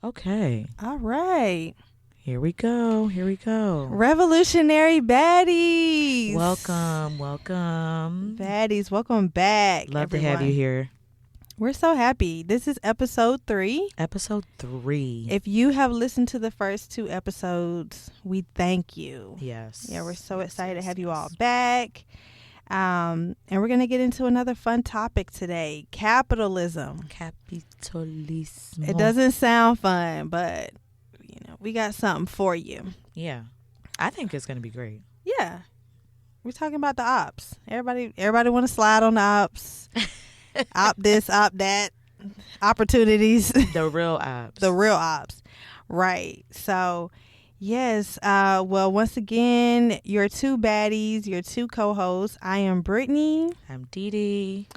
Okay. All right. Here we go. Revolutionary baddies. Welcome. Baddies, welcome back. Love everyone. to have you here. We're so happy. This is episode 3. Episode 3. If you have listened to the first 2 episodes, we thank you. Yes. Yeah, we're so excited to have you all back. And we're going to get into another fun topic today. Capitalism. Capitalism. It doesn't sound fun, but we got something for you. Yeah. I think it's going to be great. Yeah. We're talking about the ops. Everybody want to slide on the ops. Op this, op that. Opportunities. The real ops. The real ops. Right. So, yes. Well, once again, your 2 baddies, your 2 co-hosts. I am Brittany. I'm Dee Dee.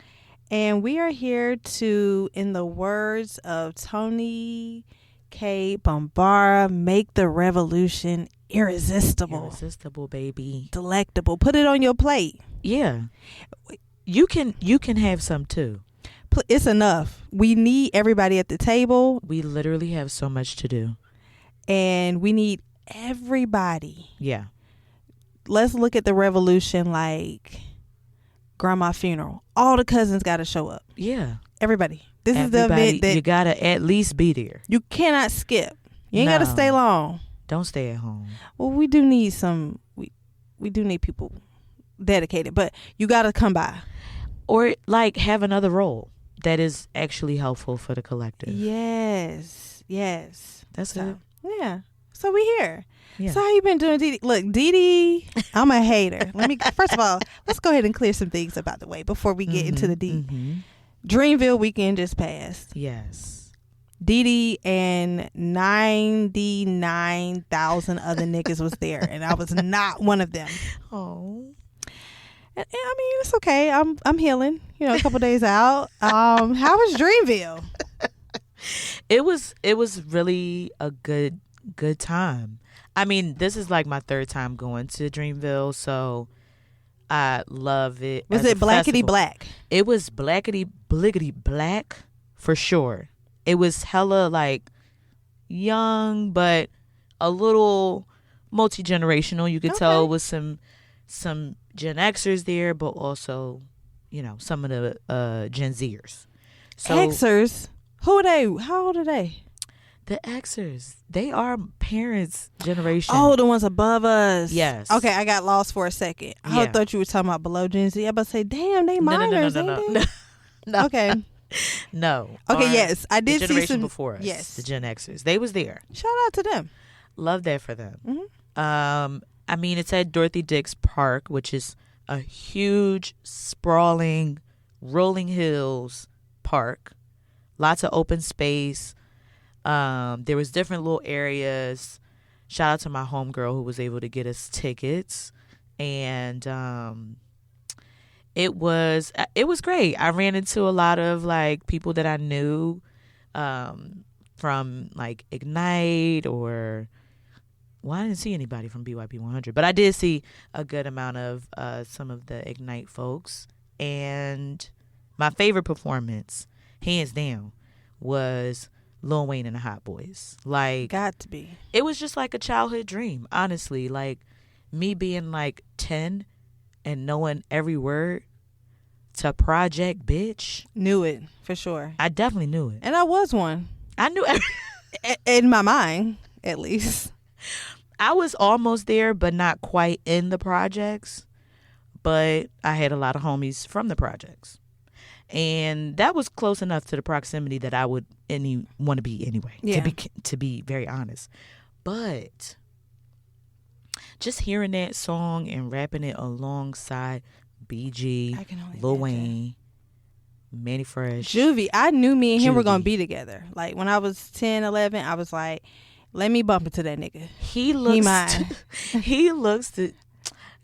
And we are here to, in the words of Tony K. Bambara, make the revolution irresistible. Irresistible, baby. Delectable. Put it on your plate. Yeah. You can have some too. It's enough. We need everybody at the table. We literally have so much to do. And we need everybody. Yeah. Let's look at the revolution like grandma's funeral. All the cousins got to show up. Yeah. Everybody. This is the event that you got to at least be there. You cannot skip. You ain't got to stay long. Don't stay at home. Well, we do need we do need people dedicated, but you got to come by. Or like have another role that is actually helpful for the collective. Yes. That's so, it. Yeah. So we here. Yeah. So how you been doing, Dee Dee? Look, Dee Dee, I'm a hater. First of all, let's go ahead and clear some things about the way before we get into the Dee. Mm-hmm. Dreamville weekend just passed. Yes. Dee Dee and 99,000 other niggas was there, and I was not one of them. Oh. And, I mean, it's okay. I'm healing. A couple days out. How was Dreamville? It was really a good time. I mean, this is like my 3rd time going to Dreamville, so I love it. Was it blackety black? It was blackety bliggity black for sure. It was hella like young, but a little multi-generational. You could tell it was some Gen Xers there, but also, some of the Gen Zers. So, Xers? Who are they? How old are they? The Xers. They are parents' generation. Oh, the ones above us. Yes. Okay, I got lost for a second. I thought you were talking about below Gen Z. I was about to say, damn, they minors, ain't they? No. Okay. No. Okay, yes. I did the see generation some before us. Yes. The Gen Xers. They was there. Shout out to them. Love that for them. Mm-hmm. I mean, it's at Dorothy Dix Park, which is a huge, sprawling, rolling hills park. Lots of open space. There was different little areas. Shout out to my homegirl who was able to get us tickets. And it was great. I ran into a lot of like people that I knew from like Ignite or... Well, I didn't see anybody from BYP 100, but I did see a good amount of some of the Ignite folks. And my favorite performance, hands down, was Lil Wayne and the Hot Boys. Like, got to be. It was just like a childhood dream, honestly. Like, me being like 10 and knowing every word to Project Bitch. Knew it, for sure. I definitely knew it. And I was one. I knew in my mind, at least. I was almost there, but not quite in the projects. But I had a lot of homies from the projects. And that was close enough to the proximity that I would want to be anyway, to be very honest. But just hearing that song and rapping it alongside BG, Lil Wayne, Manny Fresh. Juvie. I knew me and him were going to be together. Like, when I was 10, 11, I was like, let me bump into that nigga. He looks to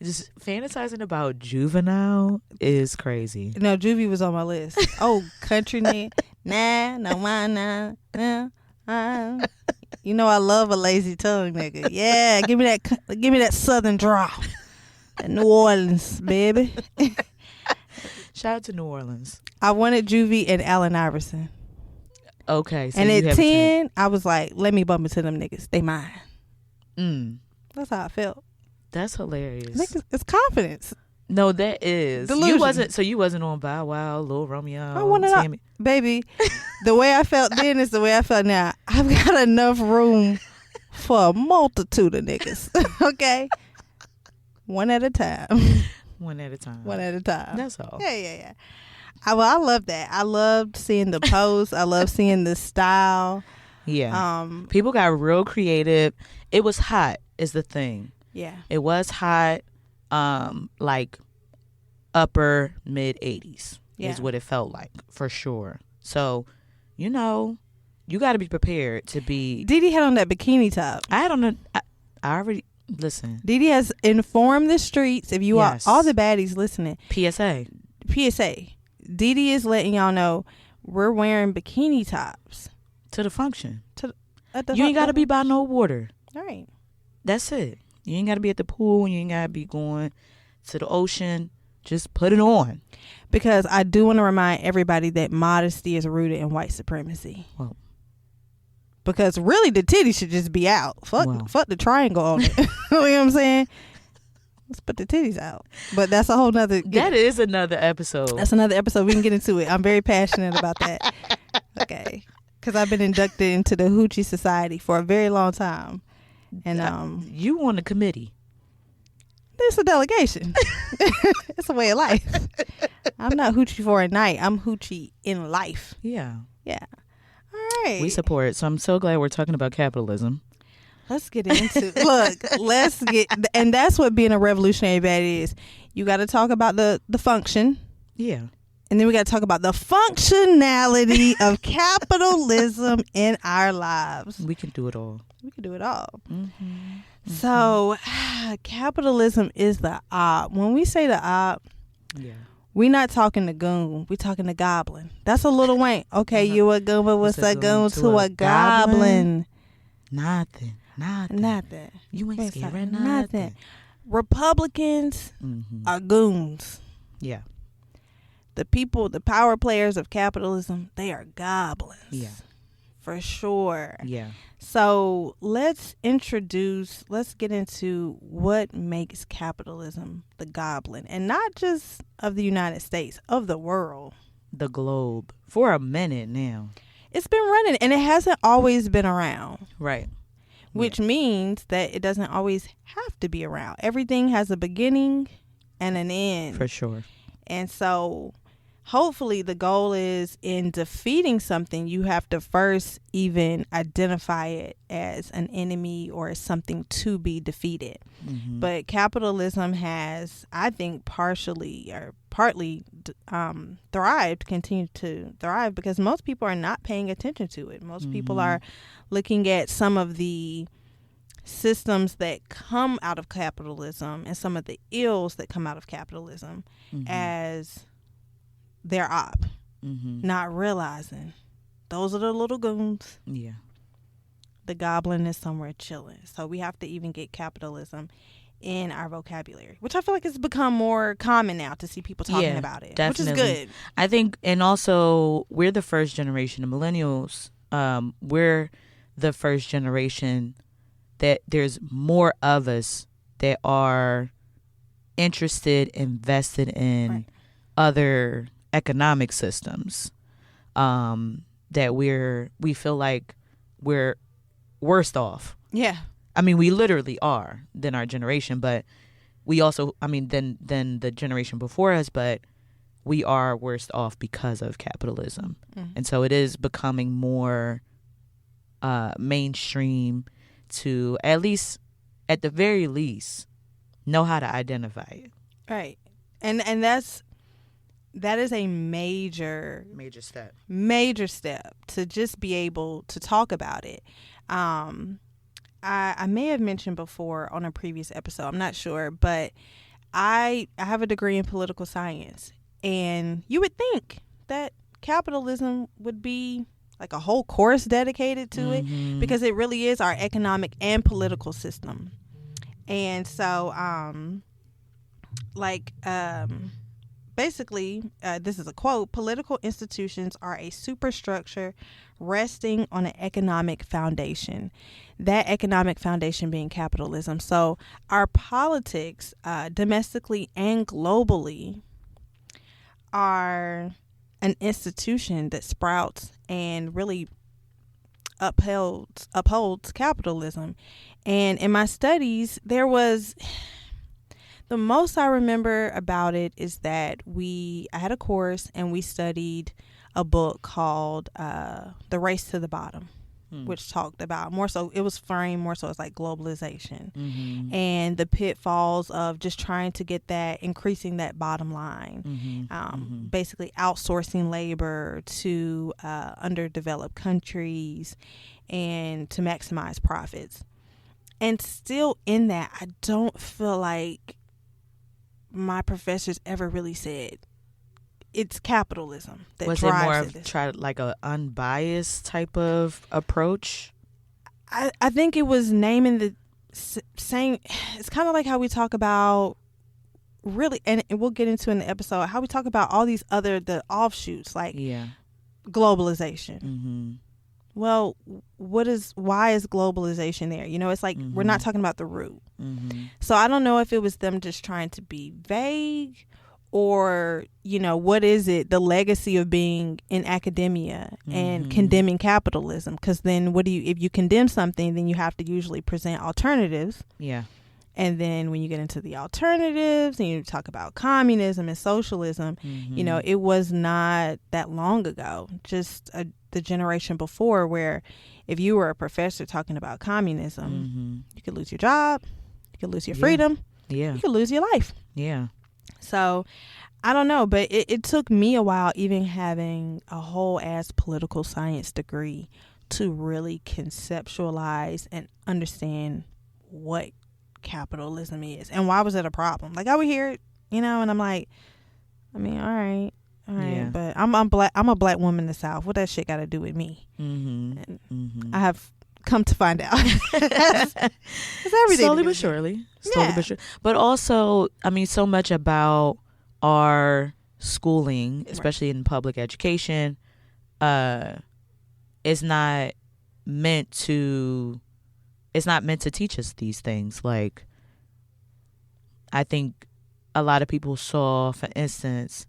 just fantasizing about Juvenile is crazy. No, Juvie was on my list. Oh, country nigga. Nah, no, nah. You know I love a lazy tongue nigga. Yeah, give me that southern drawl. New Orleans, baby. Shout out to New Orleans. I wanted Juvie and Allen Iverson. Okay. So and you at have 10, I was like, let me bump into them niggas. They mine. That's how I felt. That's hilarious. Niggas, it's confidence. No, that is. Delusion. You wasn't on Bow Wow, Lil Romeo, I wanted Tammy. Baby, the way I felt then is the way I felt now. I've got enough room for a multitude of niggas. Okay? One at a time. One at a time. One at a time. That's all. Yeah. I love that. I loved seeing the posts. I love seeing the style. Yeah. People got real creative. It was hot is the thing. Yeah. It was hot, like upper mid 80s is what it felt like, for sure. So, you got to be prepared to be. Dee Dee had on that bikini top. I had on I already, listen. Dee Dee has informed the streets. If you are all the baddies listening. PSA. Dee Dee is letting y'all know we're wearing bikini tops. To the function. You ain't got to be by no water. All right. That's it. You ain't got to be at the pool. You ain't got to be going to the ocean. Just put it on. Because I do want to remind everybody that modesty is rooted in white supremacy. Well, because really the titties should just be out. Fuck the triangle on it. You know what I'm saying? Let's put the titties out. But that's a whole nother. That is another episode. That's another episode. We can get into it. I'm very passionate about that. Okay. Because I've been inducted into the Hoochie Society for a very long time. And you on the committee. It's a delegation. It's a way of life. I'm not hoochie for a night. I'm hoochie in life. Yeah. All right. We support it. So I'm so glad we're talking about capitalism. Let's get into and that's what being a revolutionary baddie is. You got to talk about the function. Yeah. And then we got to talk about the functionality of capitalism in our lives. We can do it all. So, capitalism is the op. When we say the op, we're not talking to Goon. We're talking to Goblin. That's a Little Wayne. Okay, you a Goon, but what's a Goon to a Goblin? Nothing. You ain't scared of nothing. Republicans are goons. Yeah. The people, the power players of capitalism, they are goblins. Yeah. For sure. Yeah. So let's get into what makes capitalism the goblin. And not just of the United States, of the world. The globe. For a minute now. It's been running and it hasn't always been around. Right. Which means that it doesn't always have to be around. Everything has a beginning and an end. For sure. And so hopefully the goal is in defeating something, you have to first even identify it as an enemy or as something to be defeated. Mm-hmm. But capitalism has, I think, partly thrived, continued to thrive because most people are not paying attention to it. Most people are looking at some of the systems that come out of capitalism and some of the ills that come out of capitalism as their op, not realizing those are the little goons. Yeah. The goblin is somewhere chilling. So we have to even get capitalism in our vocabulary, which I feel like it's become more common now to see people talking about it, definitely. Which is good. I think, and also we're the first generation of millennials. We're the first generation that there's more of us that are interested, invested in other economic systems, that we feel like we're worse off. Yeah. I mean, we literally are than our generation, but we also, than the generation before us, but we are worse off because of capitalism. And so it is becoming more mainstream to, at the very least, know how to identify it. Right. And that is a major step to just be able to talk about it. I may have mentioned before on a previous episode, I'm not sure, but I have a degree in political science, and you would think that capitalism would be like a whole course dedicated to it, because it really is our economic and political system. basically, this is a quote: political institutions are a superstructure resting on an economic foundation. That economic foundation being capitalism. So our politics, domestically and globally, are an institution that sprouts and really upholds capitalism. And in my studies, there was, the most I remember about it is that I had a course and we studied a book called The Race to the Bottom, which talked about more so, it was framed more so as like globalization and the pitfalls of just trying to get that, increasing that bottom line, basically outsourcing labor to underdeveloped countries and to maximize profits. And still in that, I don't feel like my professors ever really said it's capitalism that was drives it more of like a unbiased type of approach? I think it was naming the saying, it's kind of like how we talk about really, and we'll get into in the episode, how we talk about all these the offshoots like globalization. Well, why is globalization there? You know, it's like we're not talking about the root. So I don't know if it was them just trying to be vague, or, you know, what is it, the legacy of being in academia and condemning capitalism? Because then if you condemn something, then you have to usually present alternatives. Yeah. And then when you get into the alternatives and you talk about communism and socialism, you know, it was not that long ago, just the generation before, where if you were a professor talking about communism, you could lose your job, you could lose your freedom, you could lose your life. Yeah. So I don't know, but it took me a while, even having a whole ass political science degree, to really conceptualize and understand what capitalism is and why was it a problem. Like, I would hear it, you know, and I'm like, I mean, all right, but I'm a black woman in the South. What that shit got to do with me? I have come to find out. It's everything. Slowly but surely. But also, I mean, so much about our schooling, especially in public education, is not meant to teach us these things. Like, I think a lot of people saw, for instance,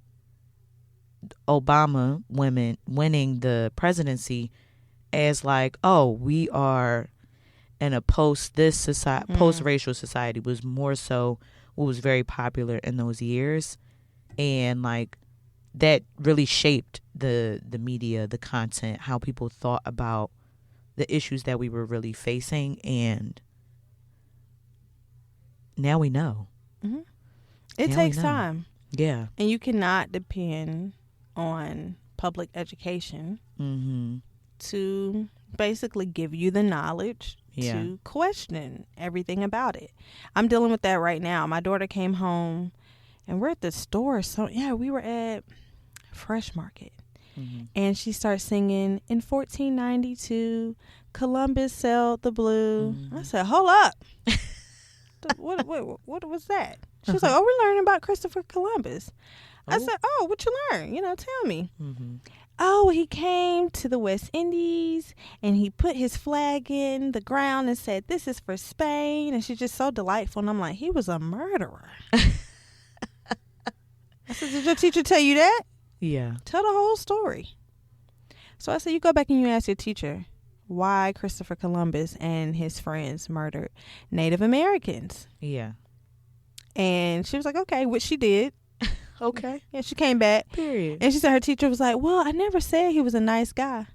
Obama winning the presidency as like, oh, we are in a post-racial society, was more so what was very popular in those years. And like, that really shaped the media, the content, how people thought about the issues that we were really facing. And now we know. It takes time. Yeah. And you cannot depend on public education to basically give you the knowledge to question everything about it. I'm dealing with that right now. My daughter came home and we're at the store. So we were at Fresh Market. And she starts singing, in 1492, Columbus sailed the blue. I said, hold up. What was that? She was like, oh, we're learning about Christopher Columbus. I said, oh, what you learn? You know, tell me. Oh, he came to the West Indies and he put his flag in the ground and said, this is for Spain. And she's just so delightful. And I'm like, he was a murderer. I said, did your teacher tell you that? Yeah. Tell the whole story. So I said, you go back and you ask your teacher why Christopher Columbus and his friends murdered Native Americans. Yeah. And she was like, okay, which she did. Okay. Yeah, she came back. Period. And she said her teacher was like, well, I never said he was a nice guy.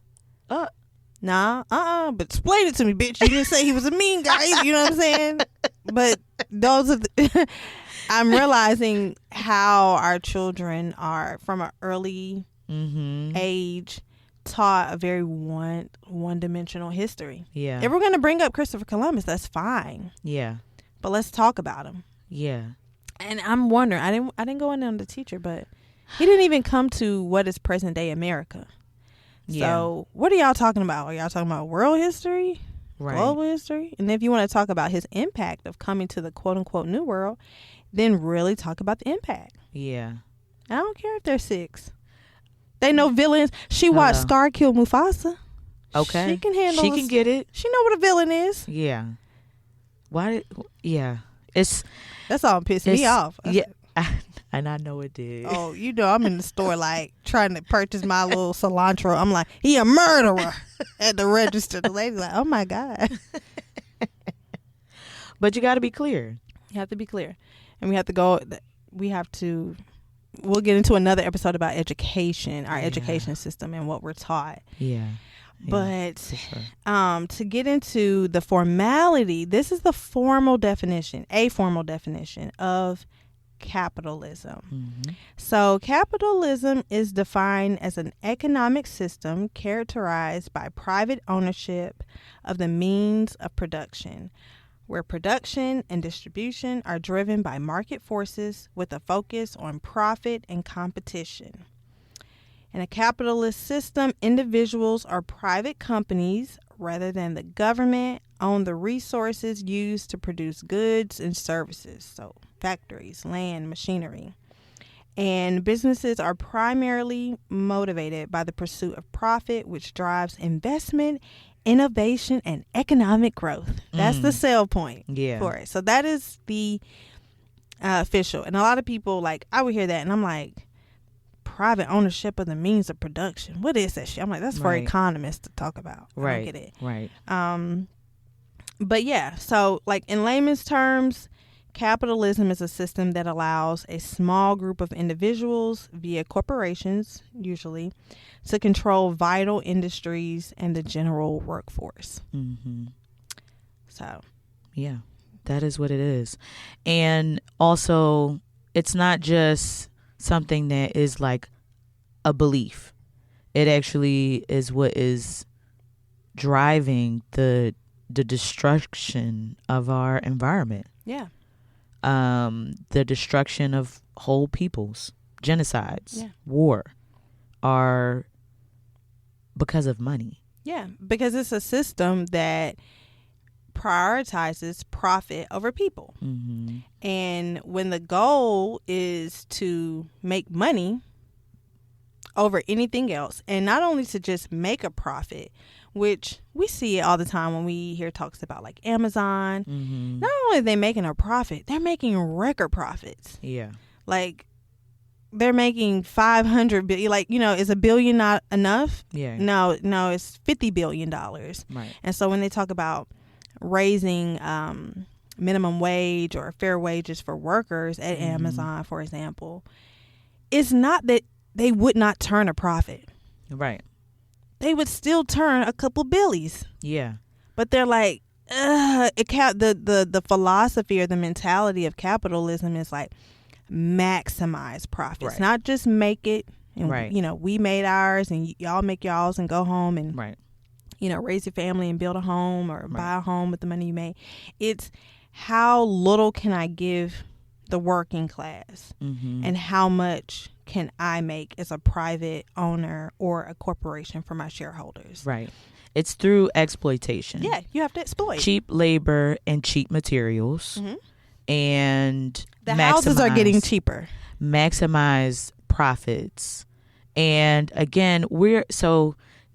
Nah, but explain it to me, bitch. You didn't say he was a mean guy. You know what I'm saying? But those are I'm realizing how our children are, from an early age, taught a very one-dimensional history. Yeah. If we're going to bring up Christopher Columbus, that's fine. Yeah. But let's talk about him. Yeah. And I'm wondering, I didn't go in on the teacher, but he didn't even come to what is present day America. Yeah. So what are y'all talking about? Are y'all talking about world history? Right. Global history? And if you want to talk about his impact of coming to the quote unquote new world, then really talk about the impact. Yeah. I don't care if they're 6. They know villains. She watched Scar kill Mufasa. Okay. She can handle She can get it. She know what a villain is. Yeah. Why? Yeah. That's all pissing me off. Yeah. And I know it did. Oh, you know, I'm in the store like trying to purchase my little cilantro. I'm like, he a murderer at the register. The lady's like, oh my God. But you got to be clear. You have to be clear. And we'll get into another episode about education, our education system and what we're taught. Yeah. But sure. To get into the formality, this is the formal definition of capitalism. Mm-hmm. So capitalism is defined as an economic system characterized by private ownership of the means of production, where production and distribution are driven by market forces with a focus on profit and competition. In a capitalist system, individuals or private companies, rather than the government, own the resources used to produce goods and services. So factories, land, machinery. And businesses are primarily motivated by the pursuit of profit, which drives investment, innovation, and economic growth. That's the sell point for it. So that is the official. And a lot of people, like, I would hear that and I'm like, private ownership of the means of production. What is that shit? I'm like, that's for economists to talk about. I don't get it. Right. But yeah, so like in layman's terms, capitalism is a system that allows a small group of individuals via corporations, usually, to control vital industries and the general workforce. Mm-hmm. So, yeah, that is what it is. And also, it's not just something that is like a belief. It actually is what is driving the destruction of our environment. Yeah. The destruction of whole peoples, genocides, war, are because of money. Yeah, because it's a system that prioritizes profit over people. Mm-hmm. And when the goal is to make money over anything else, and not only to just make a profit, which we see it all the time when we hear talks about like Amazon. Mm-hmm. Not only are they making a profit, they're making record profits. Yeah. Like they're making 500 billion. Like, you know, is $1 billion not enough? Yeah. No, it's $50 billion. Right. And so when they talk about raising minimum wage or fair wages for workers at Amazon, for example, it's not that they would not turn a profit. Right. They would still turn a couple billies. Yeah. But they're like, the philosophy or the mentality of capitalism is like maximize profits, right. Not just make it. And, right. you know, we made ours and y'all make y'all's and go home and, right. you know, raise your family and build a home or right. buy a home with the money you made. It's how little can I give the working class and how much can I make as a private owner or a corporation for my shareholders. Right. It's through exploitation. Yeah, you have to exploit. Cheap labor and cheap materials. And the houses are getting cheaper. Maximize profits. And again,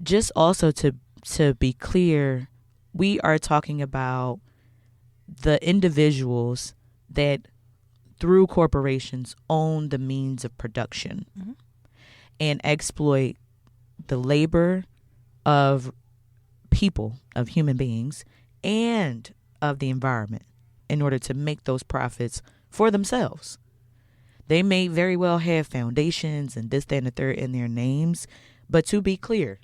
just also to be clear, we are talking about the individuals that through corporations own the means of production and exploit the labor of people, of human beings, and of the environment in order to make those profits for themselves. They may very well have foundations and this, that, and the third in their names, but to be clear,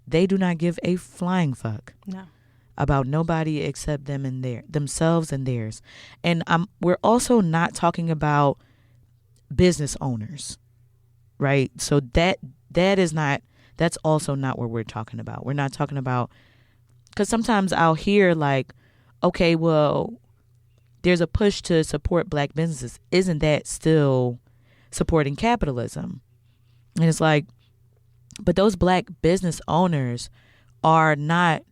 they do not give a flying fuck. No. About nobody except themselves and theirs. And we're also not talking about business owners, right? So that's also not what we're talking about. We're not talking about, because sometimes I'll hear like, okay, well, there's a push to support black businesses. Isn't that still supporting capitalism? And it's like, but those black business owners are not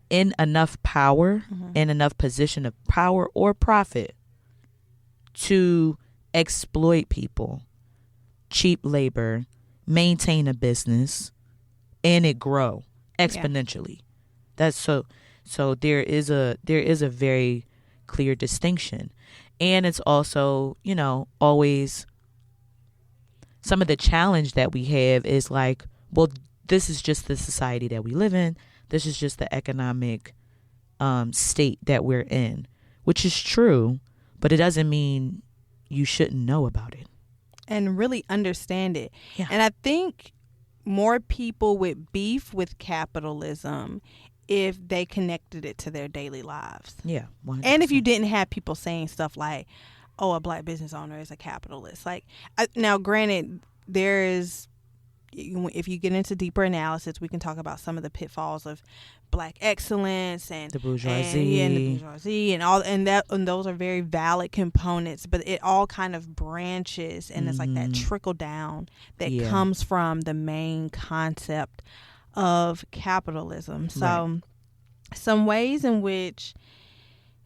in enough power, in enough position of power or profit to exploit people, cheap labor, maintain a business, and it grow exponentially. That's so there is a very clear distinction. And it's also, always some of the challenge that we have is like, well, this is just the society that we live in. This is just the economic state that we're in, which is true, but it doesn't mean you shouldn't know about it and really understand it. Yeah. And I think more people would beef with capitalism if they connected it to their daily lives. Yeah. 100%. And if you didn't have people saying stuff like, oh, a black business owner is a capitalist. Like, now, granted, there is, if you get into deeper analysis, we can talk about some of the pitfalls of black excellence and the bourgeoisie and the bourgeoisie and all, and those are very valid components, but it all kind of branches, and it's like that trickle down that comes from the main concept of capitalism. So some ways in which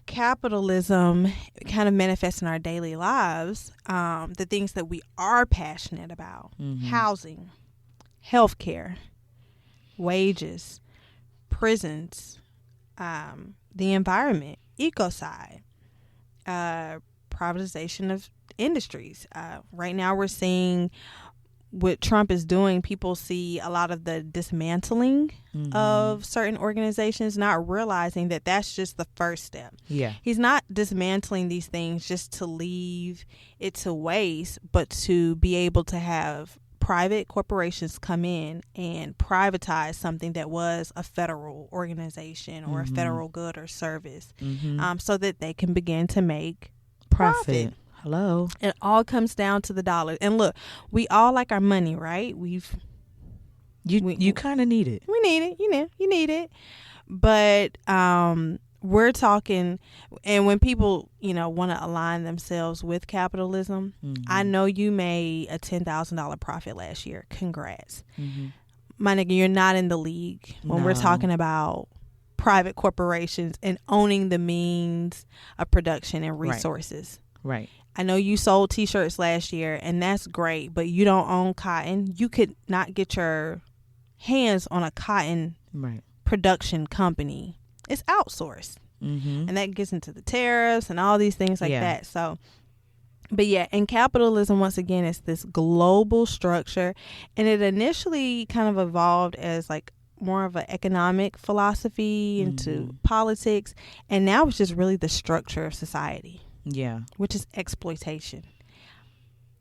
capitalism kind of manifests in our daily lives, the things that we are passionate about: housing, healthcare, wages, prisons, the environment, ecocide, privatization of industries. Right now we're seeing what Trump is doing. People see a lot of the dismantling of certain organizations, not realizing that that's just the first step. Yeah. He's not dismantling these things just to leave it to waste, but to be able to have private corporations come in and privatize something that was a federal organization or a federal good or service, so that they can begin to make profit. Hello. It all comes down to the dollar. And look, we all like our money, right? You kind of need it. We need it. You need it. But we're talking, and when people, want to align themselves with capitalism, I know you made a $10,000 profit last year. Congrats. My nigga, you're not in the league when we're talking about private corporations and owning the means of production and resources. Right. I know you sold t-shirts last year, and that's great, but you don't own cotton. You could not get your hands on a cotton production company. It's outsourced. And that gets into the tariffs and all these things like that. So, but and capitalism, once again, is this global structure, and it initially kind of evolved as like more of an economic philosophy into politics, and now it's just really the structure of society. Yeah. Which is exploitation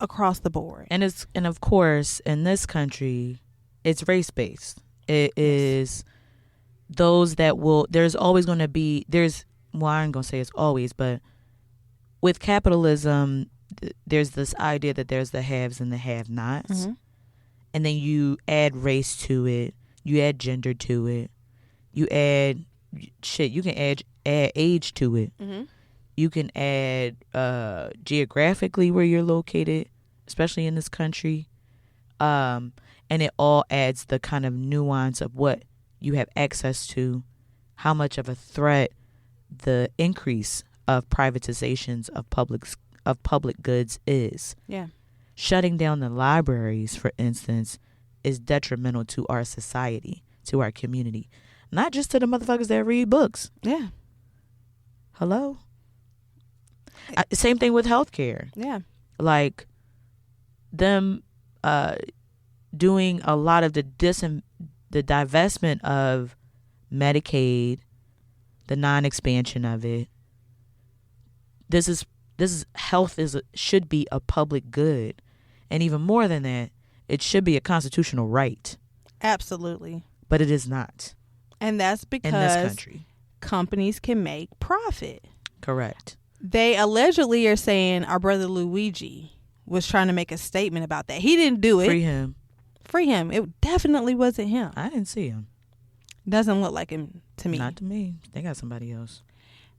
across the board. And of course, in this country, it's race based. It is those that there's always going to be, I ain't going to say it's always, but with capitalism, there's this idea that there's the haves and the have-nots. And then you add race to it. You add gender to it. You add you can add age to it. You can add geographically where you're located, especially in this country. And it all adds the kind of nuance of what you have access to, how much of a threat the increase of privatizations of public goods is. Yeah. Shutting down the libraries, for instance, is detrimental to our society, to our community. Not just to the motherfuckers that read books. Yeah. Hello? Same thing with healthcare. Yeah. Like them doing a lot of the divestment of Medicaid, the non-expansion of it. This is health should be a public good, and even more than that, it should be a constitutional right. Absolutely. But it is not. And that's because in this country, companies can make profit. Correct. They allegedly are saying our brother Luigi was trying to make a statement about that. He didn't do it. Free him. Free him. It definitely wasn't him. I didn't see him. Doesn't look like him to me. Not to me. They got somebody else.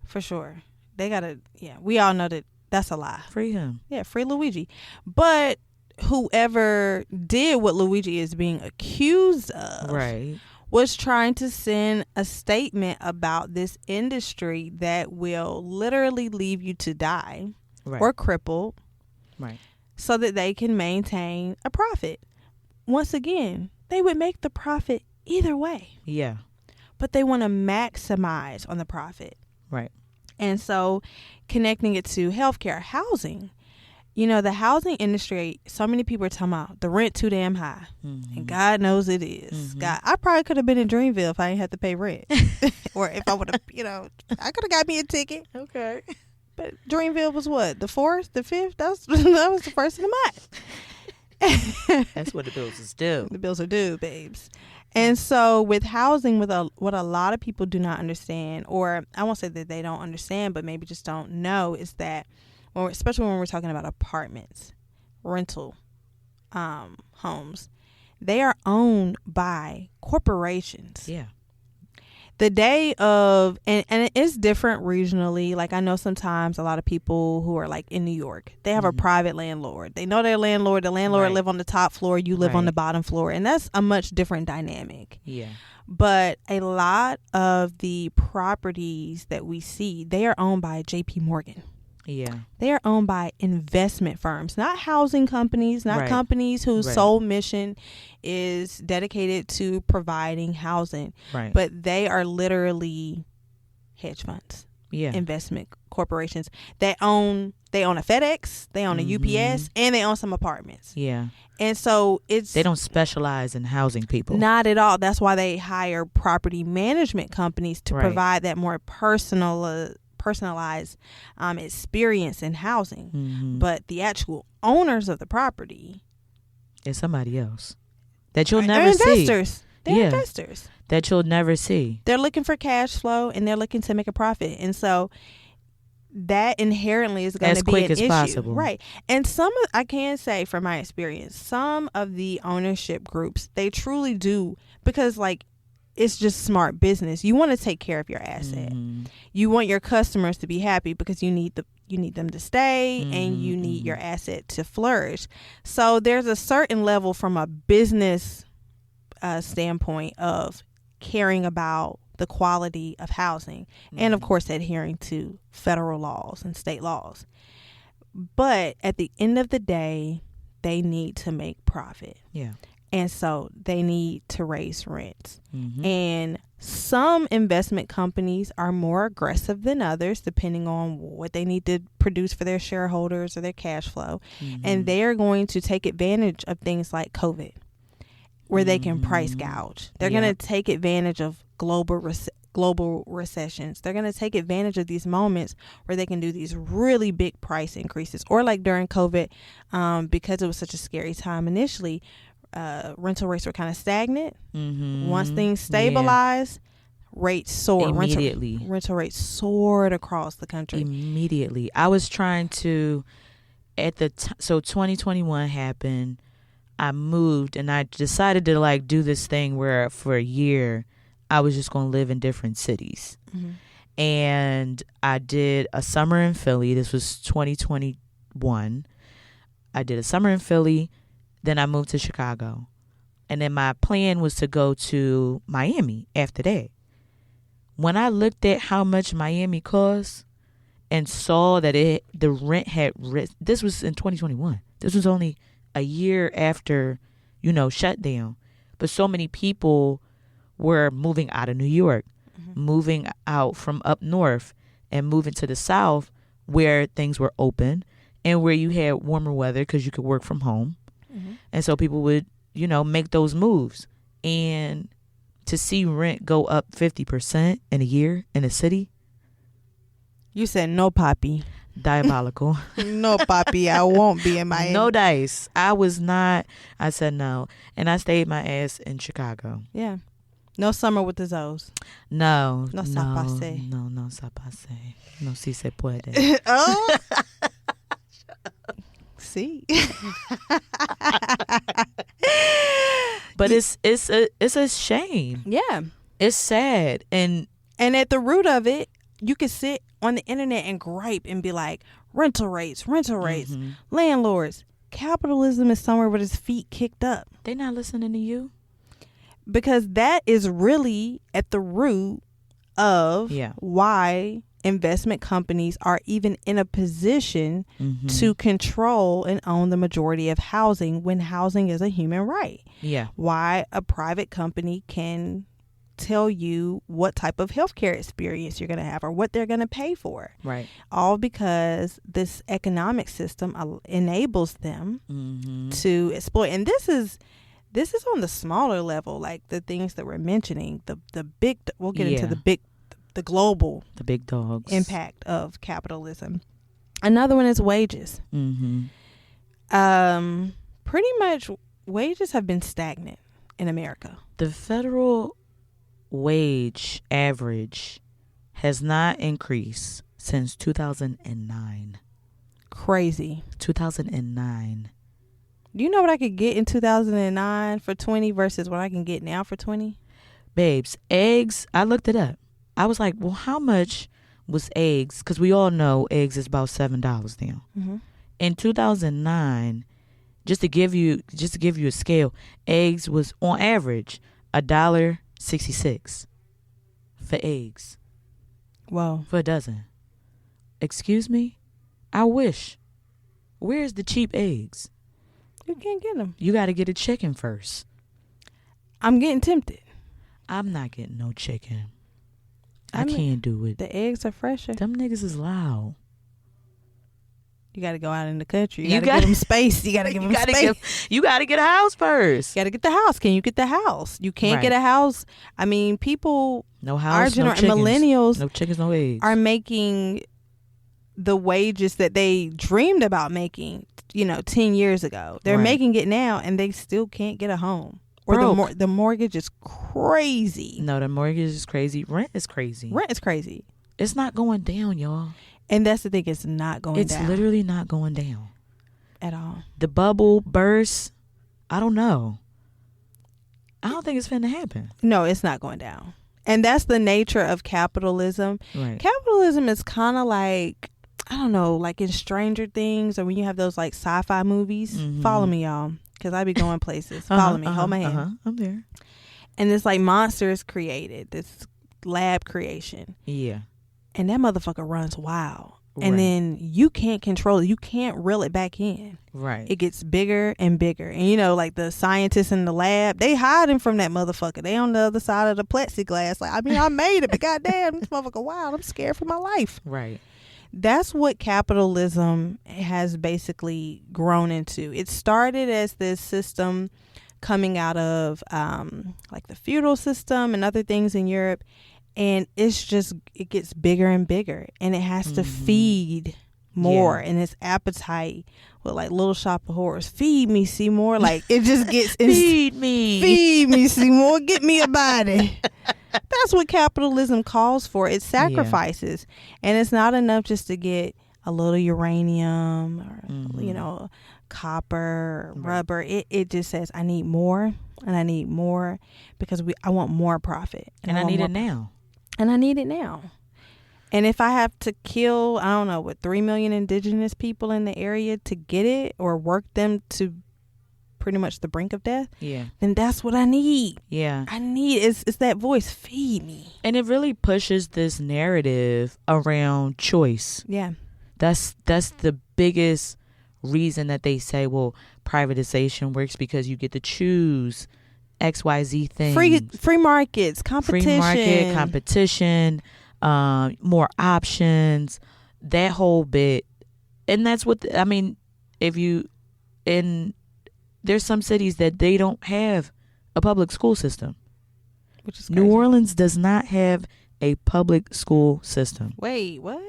For sure. They got to, we all know that that's a lie. Free him. Yeah, free Luigi. But whoever did what Luigi is being accused of was trying to send a statement about this industry that will literally leave you to die. or crippled, right, so that they can maintain a profit. Once again, they would make the profit either way. Yeah. But they want to maximize on the profit. Right. And so connecting it to healthcare, housing, you know, the housing industry, so many people are talking about the rent too damn high. Mm-hmm. And God knows it is. Mm-hmm. God, I probably could have been in Dreamville if I didn't have to pay rent. Or if I would have, you know, I could have got me a ticket. Okay. But Dreamville was what? The 4th, the 5th? That was the 1st of the month. That's what the bills is due. The bills are due, babes. And so with housing, what a lot of people do not understand, or I won't say that they don't understand, but maybe just don't know, is that, especially when we're talking about apartments, rental homes, they are owned by corporations. Yeah. The day of, and it is different regionally. Like I know sometimes a lot of people who are like in New York, they have a private landlord. They know their landlord. The landlord live on the top floor. You live on the bottom floor. And that's a much different dynamic. Yeah. But a lot of the properties that we see, they are owned by JP Morgan. Yeah. They are owned by investment firms, not housing companies, not companies whose sole mission is dedicated to providing housing. Right. But they are literally hedge funds, investment corporations. They own a FedEx, they own a UPS, and they own some apartments. Yeah. And so they don't specialize in housing people. Not at all. That's why they hire property management companies to provide that more personalized experience in housing. Mm-hmm. But the actual owners of the property is somebody else that you'll never see. Investors. They're investors that you'll never see. They're looking for cash flow and they're looking to make a profit, and so that inherently is going to be an issue, possible. Right? And I can say from my experience, some of the ownership groups, they truly do, because like it's just smart business. You want to take care of your asset. Mm-hmm. You want your customers to be happy because you need them to stay, and you need your asset to flourish. So there's a certain level from a business standpoint of caring about the quality of housing, and of course adhering to federal laws and state laws. But at the end of the day, they need to make profit. Yeah. And so they need to raise rents. Mm-hmm. And some investment companies are more aggressive than others, depending on what they need to produce for their shareholders or their cash flow. Mm-hmm. And they are going to take advantage of things like COVID, where they can price gouge. They're going to take advantage of global recessions. They're going to take advantage of these moments where they can do these really big price increases. Or like during COVID, because it was such a scary time initially, rental rates were kind of stagnant. Mm-hmm. Once things stabilized, rates soared. Immediately. Rental rates soared across the country. Immediately. I was trying to, so 2021 happened. I moved and I decided to like do this thing where for a year I was just going to live in different cities. Mm-hmm. And I did a summer in Philly. This was 2021. I did a summer in Philly. Then I moved to Chicago. And then my plan was to go to Miami after that. When I looked at how much Miami cost and saw that the rent had risen, this was in 2021. This was only a year after, shutdown. But so many people were moving out of New York, moving out from up north and moving to the south where things were open and where you had warmer weather because you could work from home. Mm-hmm. And so people would, make those moves. And to see rent go up 50% in a year in a city. You said no, Poppy. Diabolical. No, Poppy, I won't be in Miami. No dice. I said no. And I stayed my ass in Chicago. Yeah. No summer with the Zoes. No. No sapase. No sapase. No si se puede. Oh. See. But it's a shame. Yeah. It's sad. And at the root of it, you can sit on the internet and gripe and be like, rental rates, landlords. Capitalism is somewhere with its feet kicked up. They're not listening to you. Because that is really at the root of why investment companies are even in a position Mm-hmm. to control and own the majority of housing when housing is a human right. Yeah. Why a private company can tell you what type of healthcare experience you're going to have or what they're going to pay for. Right. All because this economic system enables them Mm-hmm. to exploit. And this is on the smaller level, like the things that we're mentioning, the big, we'll get into the global, the big dogs impact of capitalism. Another one is wages. Mm-hmm. Pretty much wages have been stagnant in America. The federal wage average has not increased since 2009. Crazy. 2009. Do you know what I could get in 2009 for 20 versus what I can get now for 20? Babes, eggs, I looked it up. I was like, well, how much was eggs? Because we all know eggs is about $7 now. Mm-hmm. In 2009, just to give you a scale, eggs was on average $1.66 for eggs. Whoa. For a dozen. Excuse me? I wish. Where's the cheap eggs? You can't get them. You got to get a chicken first. I'm getting tempted. I'm not getting no chicken. I I mean, can't do it. The eggs are fresher. Them niggas is loud. You got to go out in the country. You got to give them space. You got to give them space. You got to get a house first. You got to get the house. Can you get the house? You can't Right. get a house. I mean, people, No our house, no chickens. millennials No chickens, no eggs. are making the wages that they dreamed about making, 10 years ago. They're Right. making it now, and they still can't get a home. Or Broke. the mortgage is crazy. No, the mortgage is crazy. Rent is crazy. Rent is crazy. It's not going down, y'all. And that's the thing. It's not going It's down literally not going down. at all. The bubble burst. I don't know. I don't think it's finna happen. No, it's not going down. And that's the nature of capitalism. Right. Capitalism is kind of like, I don't know, like in Stranger Things or when you have those like sci-fi movies. Mhm. Follow me, y'all, because I be going places. Follow me. Hold my hand. I'm there. And this like monster is created, this lab creation. Yeah. And that motherfucker runs wild. Right. And then you can't control it. You can't reel it back in. Right. It gets bigger and bigger. And like the scientists in the lab, they hiding from that motherfucker. They on the other side of the plexiglass. Like, I mean, I made it, but goddamn, this motherfucker wild. I'm scared for my life. Right. That's what capitalism has basically grown into. It started as this system coming out of like the feudal system and other things in Europe. And it gets bigger and bigger, and it has to feed more. Yeah. And its appetite with like Little Shop of Horrors, feed me, Seymour. Like it just gets Feed me. feed me, Seymour. Get me a body. That's what capitalism calls for. It sacrifices, and it's not enough just to get a little uranium or copper, or rubber. It just says I need more, and I need more because I want more profit, And I need it now. and I need it now. And if I have to kill, I don't know, 3 million indigenous people in the area to get it or work them to pretty much the brink of death, Yeah. then that's what I need. Yeah. I need it's that voice, feed me. And it really pushes this narrative around choice. Yeah. That's the biggest reason that they say, well, privatization works because you get to choose XYZ things. Free markets, competition. Free market, competition, more options, that whole bit. And that's what, there's some cities that they don't have a public school system. Which is crazy. New Orleans does not have a public school system. Wait, what?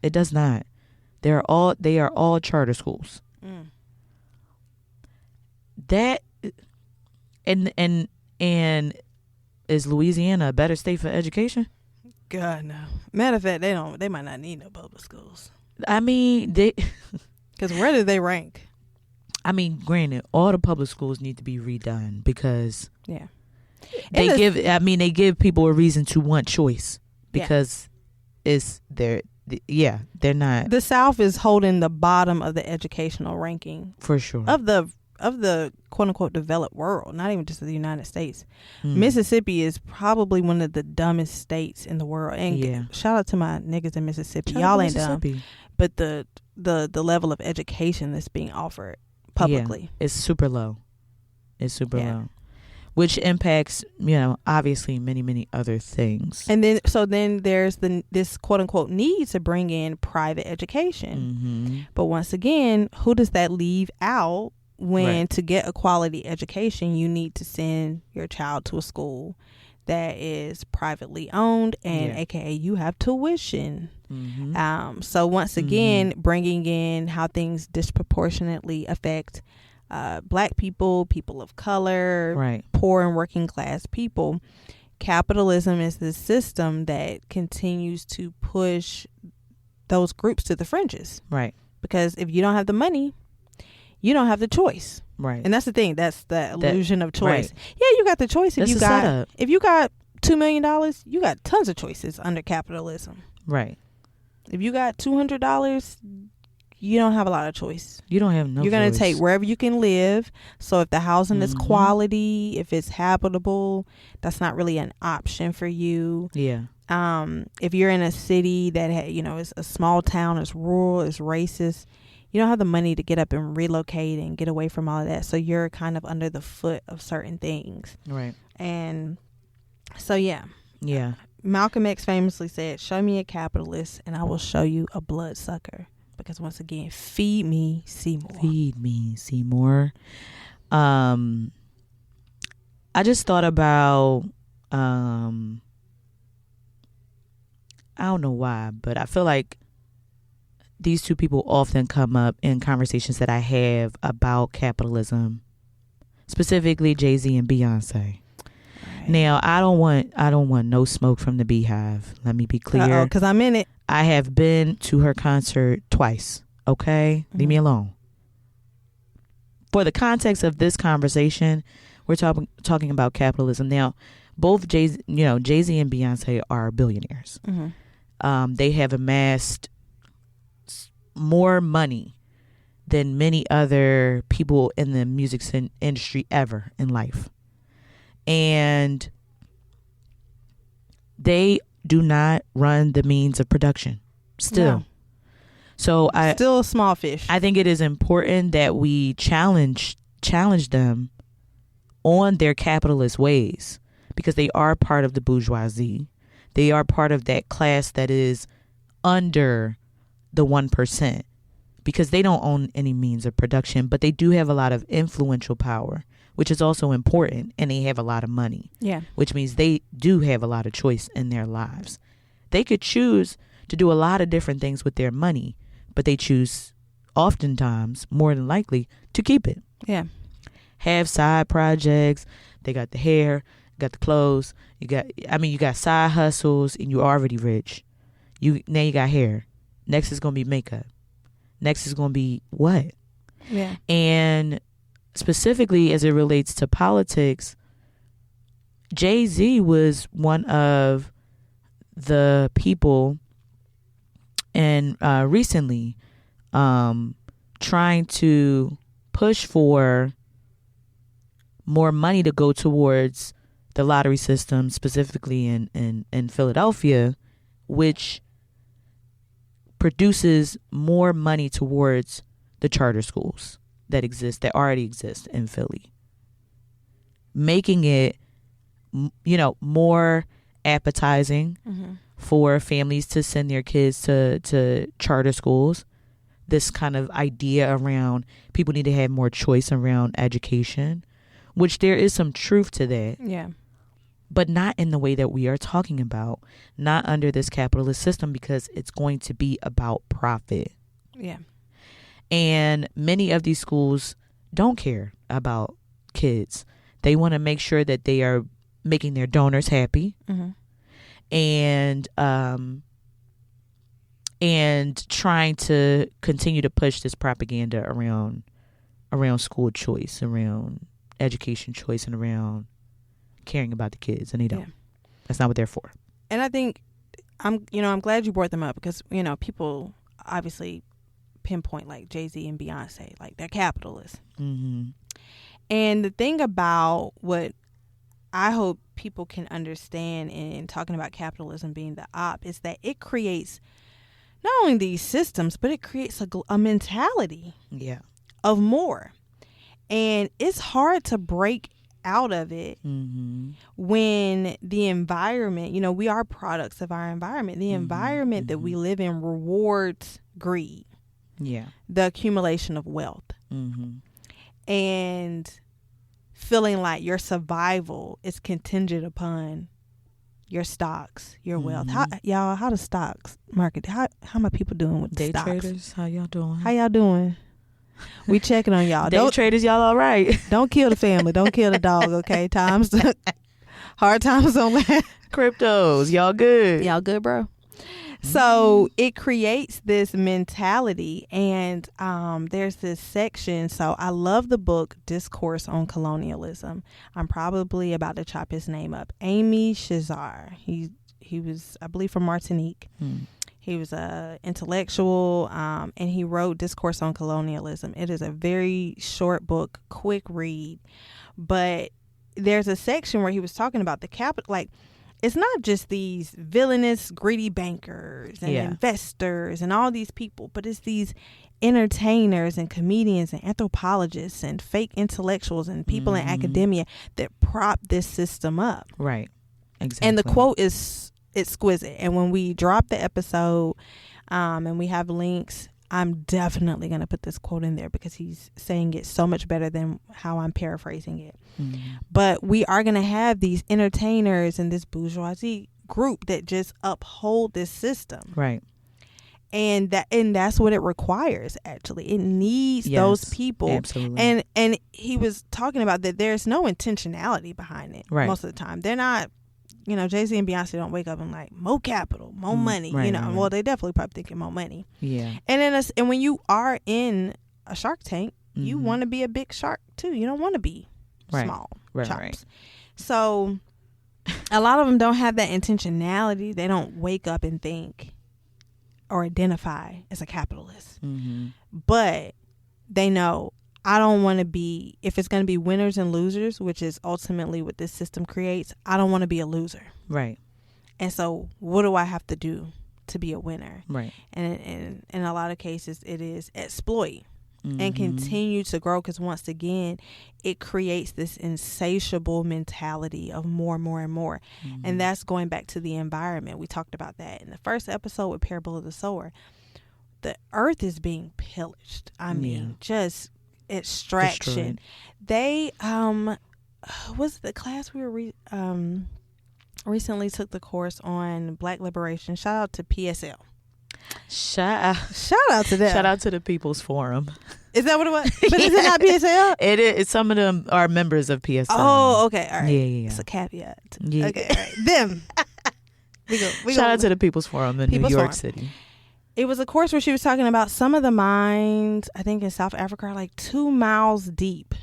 It does not. They are all charter schools. Mm. That and is Louisiana a better state for education? God, no. Matter of fact, they might not need no public schools. I mean, Because where do they rank? Granted, all the public schools need to be redone because Yeah. they give people a reason to want choice because they're not The South is holding the bottom of the educational ranking for sure. of the quote unquote developed world, not even just the United States, Mississippi is probably one of the dumbest states in the world. And shout out to my niggas in Mississippi. Y'all ain't dumb. But the level of education that's being offered publicly is super low. It's super low. Which impacts, obviously many other things. And then there's this quote unquote need to bring in private education. But once again, who does that leave out when to get a quality education, you need to send your child to a school that is privately owned and aka you have tuition. So once again, bringing in how things disproportionately affect Black people, people of color, poor and working class people. Capitalism is the system that continues to push those groups to the fringes. Right. Because if you don't have the money, you don't have the choice. Right. And that's the thing. That's the illusion of choice. Yeah, you got the choice. If you got $2 million, you got tons of choices under capitalism. Right. If you got $200, you don't have a lot of choice. You don't have no You're going to take wherever you can live. So if the housing is quality, if it's habitable, that's not really an option for you. Yeah. If you're in a city that is a small town, it's rural, it's racist, you don't have the money to get up and relocate and get away from all of that. So you're kind of under the foot of certain things. Right. And so, yeah. Malcolm X famously said, "Show me a capitalist and I will show you a bloodsucker." Because once again, feed me, see more. Feed me, see more. I just thought about, I don't know why, but I feel like these two people often come up in conversations that I have about capitalism, specifically Jay-Z and Beyonce. Right. Now, I don't want no smoke from the Beehive. Let me be clear. Because I'm in it. I have been to her concert twice. Okay? Leave me alone. For the context of this conversation, we're talking about capitalism. Now, both Jay-Z and Beyonce are billionaires. They have amassed more money than many other people in the music industry ever in life. And they do not run the means of production still. No. So still a small fish. I think it is important that we challenge them on their capitalist ways, because they are part of the bourgeoisie. They are part of that class that is under the 1%, because they don't own any means of production, but they do have a lot of influential power, which is also important, and they have a lot of money. Yeah. Which means they do have a lot of choice in their lives. They could choose to do a lot of different things with their money, but they choose oftentimes, more than likely, to keep it. Yeah. Have side projects. They got the hair, got the clothes. You got side hustles, and you're already rich. Now you got hair. Next is going to be makeup. Next is going to be what? Yeah. And specifically as it relates to politics, Jay-Z was one of the people and recently trying to push for more money to go towards the lottery system, specifically in Philadelphia, which produces more money towards the charter schools that already exist in Philly, making it, more appetizing for families to send their kids to charter schools. This kind of idea around people need to have more choice around education, which there is some truth to that. Yeah. But not in the way that we are talking about, not under this capitalist system, because it's going to be about profit. Yeah. And many of these schools don't care about kids. They want to make sure that they are making their donors happy, and trying to continue to push this propaganda around school choice, around education choice, and around caring about the kids, and they don't. Yeah. That's not what they're for. And I think I'm glad you brought them up, because people obviously pinpoint like Jay-Z and Beyonce, like they're capitalists. Mm-hmm. And the thing about what I hope people can understand in talking about capitalism being the op is that it creates not only these systems, but it creates a mentality of more. And it's hard to break out of it when the environment, we are products of our environment. The environment that we live in rewards greed. Yeah. The accumulation of wealth. And feeling like your survival is contingent upon your stocks, your wealth. How the stocks market? How my people doing with the stocks? Day traders, how y'all doing? How y'all doing? We checking on y'all. Day traders, y'all all right? Don't kill the family. Don't kill the dog. Okay, hard times don't last. Cryptos, y'all good? Y'all good, bro? So it creates this mentality, and there's this section. So I love the book Discourse on Colonialism. I'm probably about to chop his name up. Amy Shazar. He was, I believe, from Martinique. He was a intellectual, and he wrote Discourse on Colonialism. It is a very short book, quick read, but there's a section where he was talking about the capital, like, it's not just these villainous, greedy bankers and investors and all these people, but it's these entertainers and comedians and anthropologists and fake intellectuals and people in academia that prop this system up. Right. Exactly. And the quote is exquisite. And when we drop the episode and we have links, I'm definitely going to put this quote in there because he's saying it so much better than how I'm paraphrasing it. But we are going to have these entertainers and this bourgeoisie group that just uphold this system. Right. And that's what it requires, actually. It needs those people. Absolutely. And he was talking about that there's no intentionality behind it most of the time. They're not, Jay-Z and Beyonce don't wake up and like, more capital, more money, right. Well, they definitely probably thinking more money. Yeah. And when you are in a Shark Tank, you want to be a big shark too. You don't want to be small chops. Right. So a lot of them don't have that intentionality. They don't wake up and think or identify as a capitalist. But they know, I don't want to be, if it's going to be winners and losers, which is ultimately what this system creates, I don't want to be a loser. Right. And so what do I have to do to be a winner? Right. And in a lot of cases, it is exploit and continue to grow, because once again, it creates this insatiable mentality of more, more, and more. And that's going back to the environment. We talked about that in the first episode with Parable of the Sower. The earth is being pillaged. I mean, just extraction. They was the class we were recently took the course on Black liberation. Shout out to PSL. Shout out to them. Shout out to the People's Forum. Is that what it was? But is it not PSL? It is. Some of them are members of PSL. Oh, okay. All right. Yeah. It's a caveat. Yeah. Okay. All right. Them. Shout out to the People's Forum in New York City. It was a course where she was talking about some of the mines, I think in South Africa, are like 2 miles deep.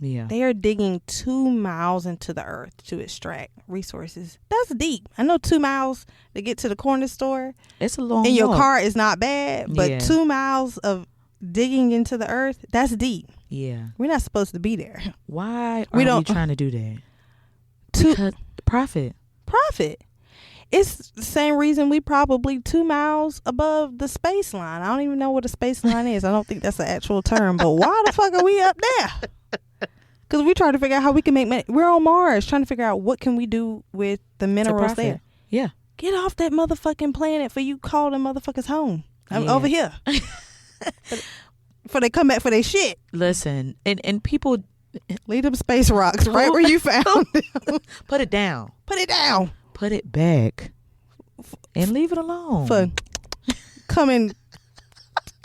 Yeah. They are digging 2 miles into the earth to extract resources. That's deep. I know 2 miles to get to the corner store. It's a long and your walk. car is not bad, but 2 miles of digging into the earth, that's deep. Yeah. We're not supposed to be there. Why are we trying to do that? Because profit. It's the same reason we probably 2 miles above the space line. I don't even know what a space line is. I don't think that's an actual term. But why the fuck are we up there? Because we try to figure out how we can make money. We're on Mars trying to figure out what can we do with the minerals there. Yeah. Get off that motherfucking planet for you call them motherfuckers home. I'm over here. For they come back for their shit. Listen, and people... Leave them space rocks right where you found them. Put it down. Put it down. Put it back and leave it alone. For come and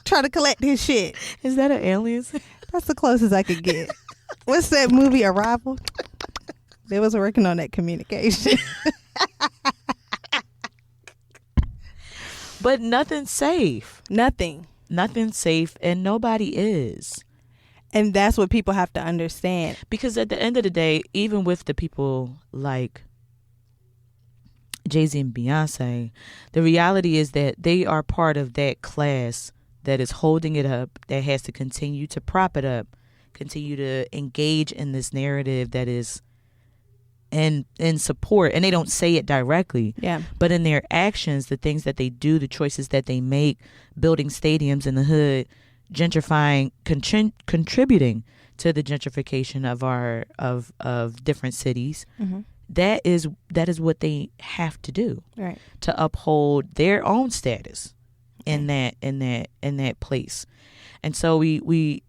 try to collect his shit. Is that an alien? That's the closest I could get. What's that movie, Arrival? They was working on that communication. But nothing's safe. Nothing's safe, and nobody is. And that's what people have to understand. Because at the end of the day, even with the people like Jay-Z and Beyonce, the reality is that they are part of that class that is holding it up, that has to continue to prop it up, continue to engage in this narrative that is in support. And they don't say it directly, but in their actions, the things that they do, the choices that they make, building stadiums in the hood, gentrifying, contributing to the gentrification of our of different cities. That is what they have to do, right, to uphold their own status in that place. And so we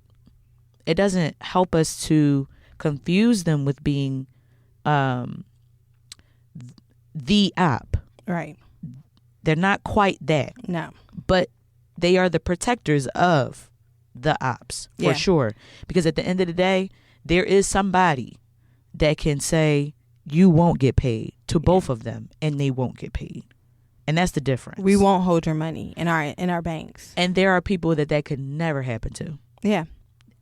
it doesn't help us to confuse them with being the op. Right. They're not quite that. No. But they are the protectors of the ops, for sure. Because at the end of the day, there is somebody that can say you won't get paid to both of them, and they won't get paid. And that's the difference. We won't hold your money in our banks. And there are people that could never happen to. Yeah.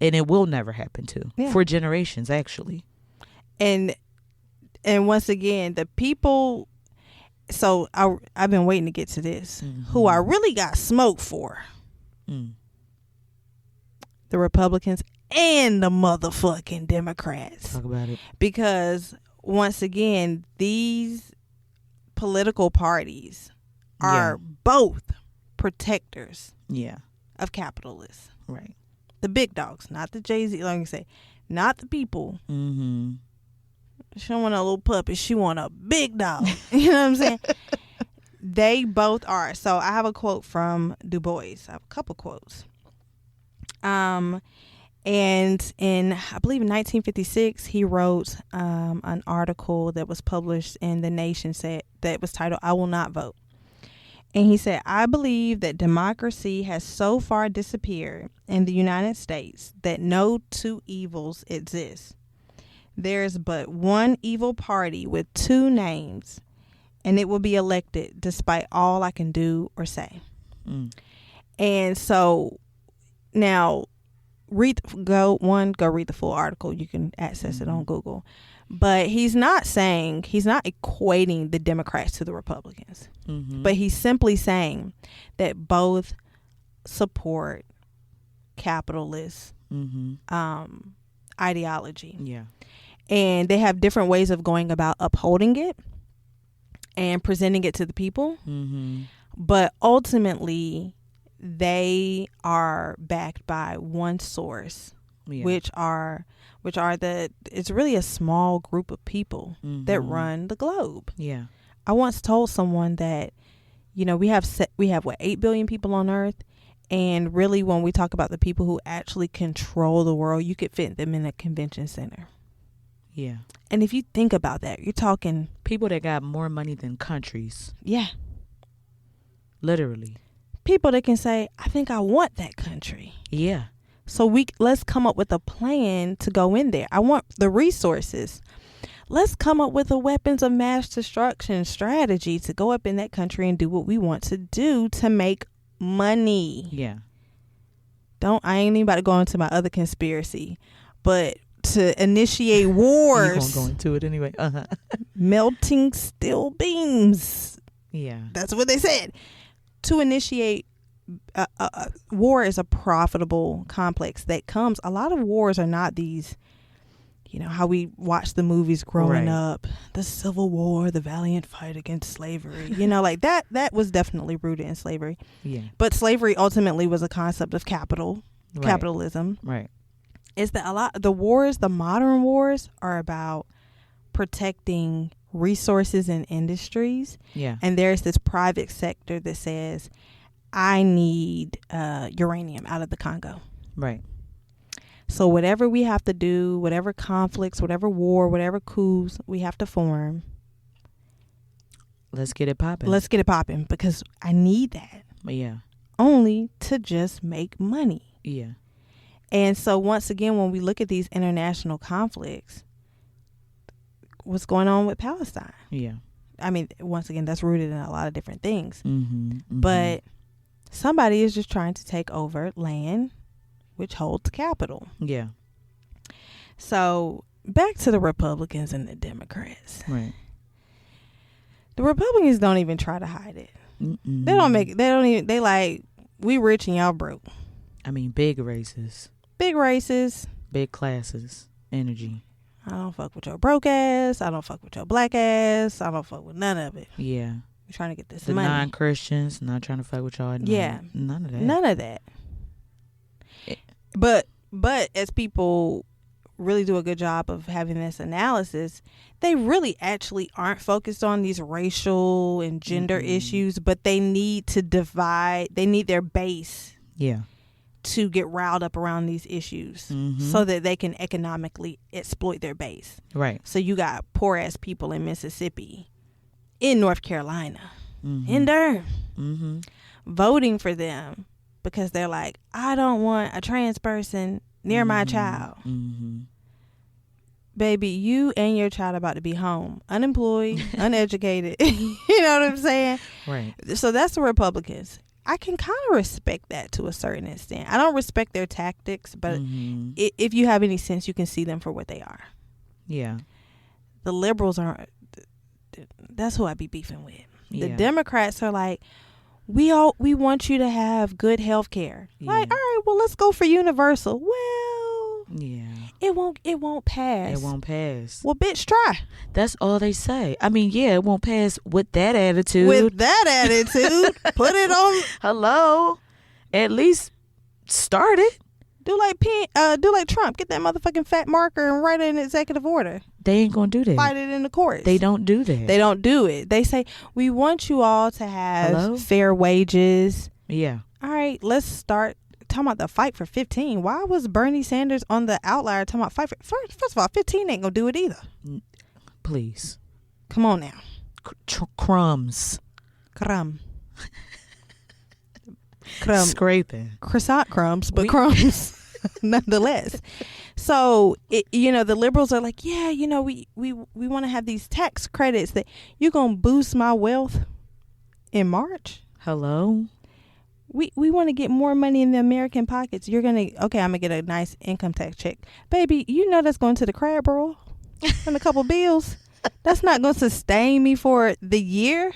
And it will never happen to for generations, actually. And once again, the people, so I've been waiting to get to this, who I really got smoked for. The Republicans and the motherfucking Democrats. Talk about it. Because once again, these political parties are both protectors of capitalists. Right. The big dogs, not the Jay-Z, like I say, not the people. She don't want a little puppy. She want a big dog. You know what I'm saying? They both are. So I have a quote from Du Bois. I have a couple quotes. And in, I believe in 1956, he wrote an article that was published in The Nation that was titled, "I Will Not Vote." And he said, "I believe that democracy has so far disappeared in the United States that no two evils exist. There is but one evil party with two names, and it will be elected despite all I can do or say." And so now read the full article. You can access it on Google. But he's not equating the Democrats to the Republicans. But he's simply saying that both support capitalist ideology. Yeah. And they have different ways of going about upholding it and presenting it to the people. But ultimately, they are backed by one source, which it's really a small group of people that run the globe. Yeah. I once told someone that, we have 8 billion people on Earth, and really when we talk about the people who actually control the world, you could fit them in a convention center. Yeah. And if you think about that, you're talking people that got more money than countries. Yeah. Literally. People that can say, I think I want that country. Yeah. So let's come up with a plan to go in there. I want the resources. Let's come up with a weapons of mass destruction strategy to go up in that country and do what we want to do to make money. Yeah. I ain't even about to go into my other conspiracy, but to initiate wars. You won't go into it anyway. Melting steel beams. Yeah. That's what they said. To initiate war is a profitable complex that comes. A lot of wars are not these, how we watch the movies growing up, the Civil War, the valiant fight against slavery, like that was definitely rooted in slavery. Yeah. But slavery ultimately was a concept of capitalism. Right. It's that the modern wars are about protecting resources and industries. Yeah. And there's this private sector that says, I need uranium out of the Congo. Right. So whatever we have to do, whatever conflicts, whatever war, whatever coups we have to form, let's get it popping. Because I need that. Yeah. Only to just make money. Yeah. And so once again, when we look at these international conflicts, what's going on with Palestine? Yeah. I mean, once again, that's rooted in a lot of different things. But somebody is just trying to take over land, which holds capital. Yeah. So back to the Republicans and the Democrats. Right. The Republicans don't even try to hide it. They like, we rich and y'all broke. I mean, big races, Big races. big classes, energy. I don't fuck with your broke ass. I don't fuck with your black ass. I don't fuck with none of it. Yeah. We're trying to get this The money. non-Christians, not trying to fuck with y'all. Yeah. None of that. None of that. But as people really do a good job of having this analysis, they really actually aren't focused on these racial and gender issues, but they need to divide. They need their base Yeah. to get riled up around these issues so that they can economically exploit their base. Right. So you got poor ass people in Mississippi, in North Carolina, in Durham, voting for them because they're like, I don't want a trans person near my child. Baby, you and your child about to be home, unemployed, uneducated. You know what I'm saying? Right. So that's the Republicans. I can kind of respect that to a certain extent. I don't respect their tactics, but if you have any sense, you can see them for what they are. Yeah. The liberals are, that's who I be beefing with. The Yeah. Democrats are like, we want you to have good health care. Like, all right, well, let's go for universal. Well, Yeah. it won't pass. It won't pass. Well, bitch, try. That's all they say. I mean, yeah, it won't pass with that attitude. With that attitude, put it on. Hello. At least start it. Do like Trump. Get that motherfucking fat marker and write an executive order. They ain't gonna do that. Fight it in the courts. They don't do that. They don't do it. They say, we want you all to have fair wages. Yeah. All right, let's start talking about the fight for 15. Why was Bernie Sanders on the outlier talking about fight for... First of all, 15 ain't gonna do it either. Please. Come on now. Crumbs. Crumb. Scraping. Croissant crumbs, but crumbs nonetheless. So, the liberals are like, yeah, we want to have these tax credits that you're going to boost my wealth in March. Hello? We want to get more money in the American pockets. You're going to, okay, I'm going to get a nice income tax check. Baby, that's going to the crab roll and a couple bills. That's not going to sustain me for the year.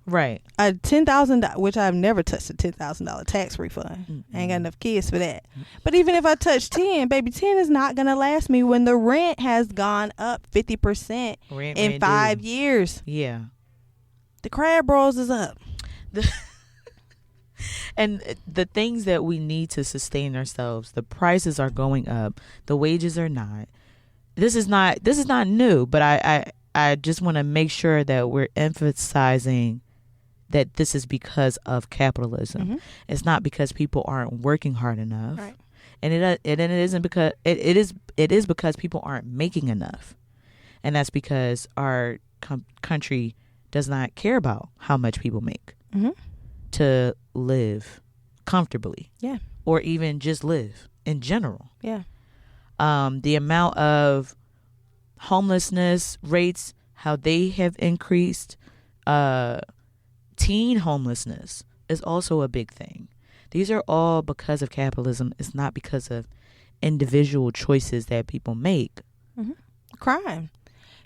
Right. A $10,000, which I've never touched a $10,000 tax refund. I ain't got enough kids for that. But even if I touch 10, baby, 10 is not going to last me when the rent has gone up 50% in 5 years. Yeah. The crab rolls is up. And the things that we need to sustain ourselves, the prices are going up. The wages are not. This is not new, but I just want to make sure that we're emphasizing that this is because of capitalism. It's not because people aren't working hard enough. Right. And it isn't because it is because people aren't making enough. And that's because our country does not care about how much people make to live comfortably. Yeah. Or even just live in general. Yeah. The amount of homelessness rates, how they have increased, teen homelessness is also a big thing. These are all because of capitalism. It's not because of individual choices that people make. Crime.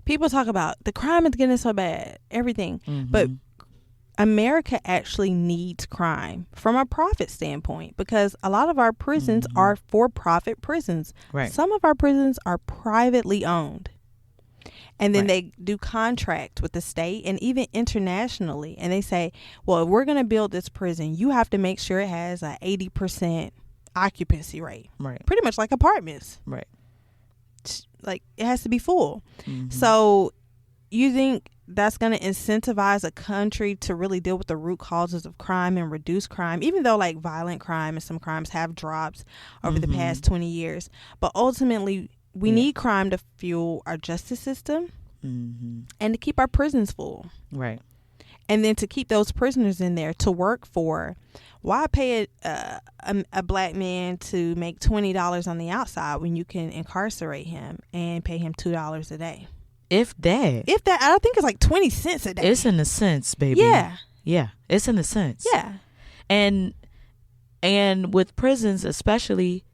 People talk about the crime is getting so bad, everything. But America actually needs crime from a profit standpoint because a lot of our prisons are for-profit prisons. Right. Some of our prisons are privately owned. And then they do contract with the state and even internationally. And they say, well, if we're going to build this prison, you have to make sure it has a 80% occupancy rate. Right. Pretty much like apartments. Right. Like it has to be full. So you think that's going to incentivize a country to really deal with the root causes of crime and reduce crime, even though like violent crime and some crimes have dropped over the past 20 years. But ultimately, we need crime to fuel our justice system and to keep our prisons full. Right. And then to keep those prisoners in there to work for. Why pay a black man to make $20 on the outside when you can incarcerate him and pay him $2 a day? If that. I think it's like 20 cents a day. It's in a sense, baby. Yeah. Yeah. It's in a sense. Yeah. And with prisons especially,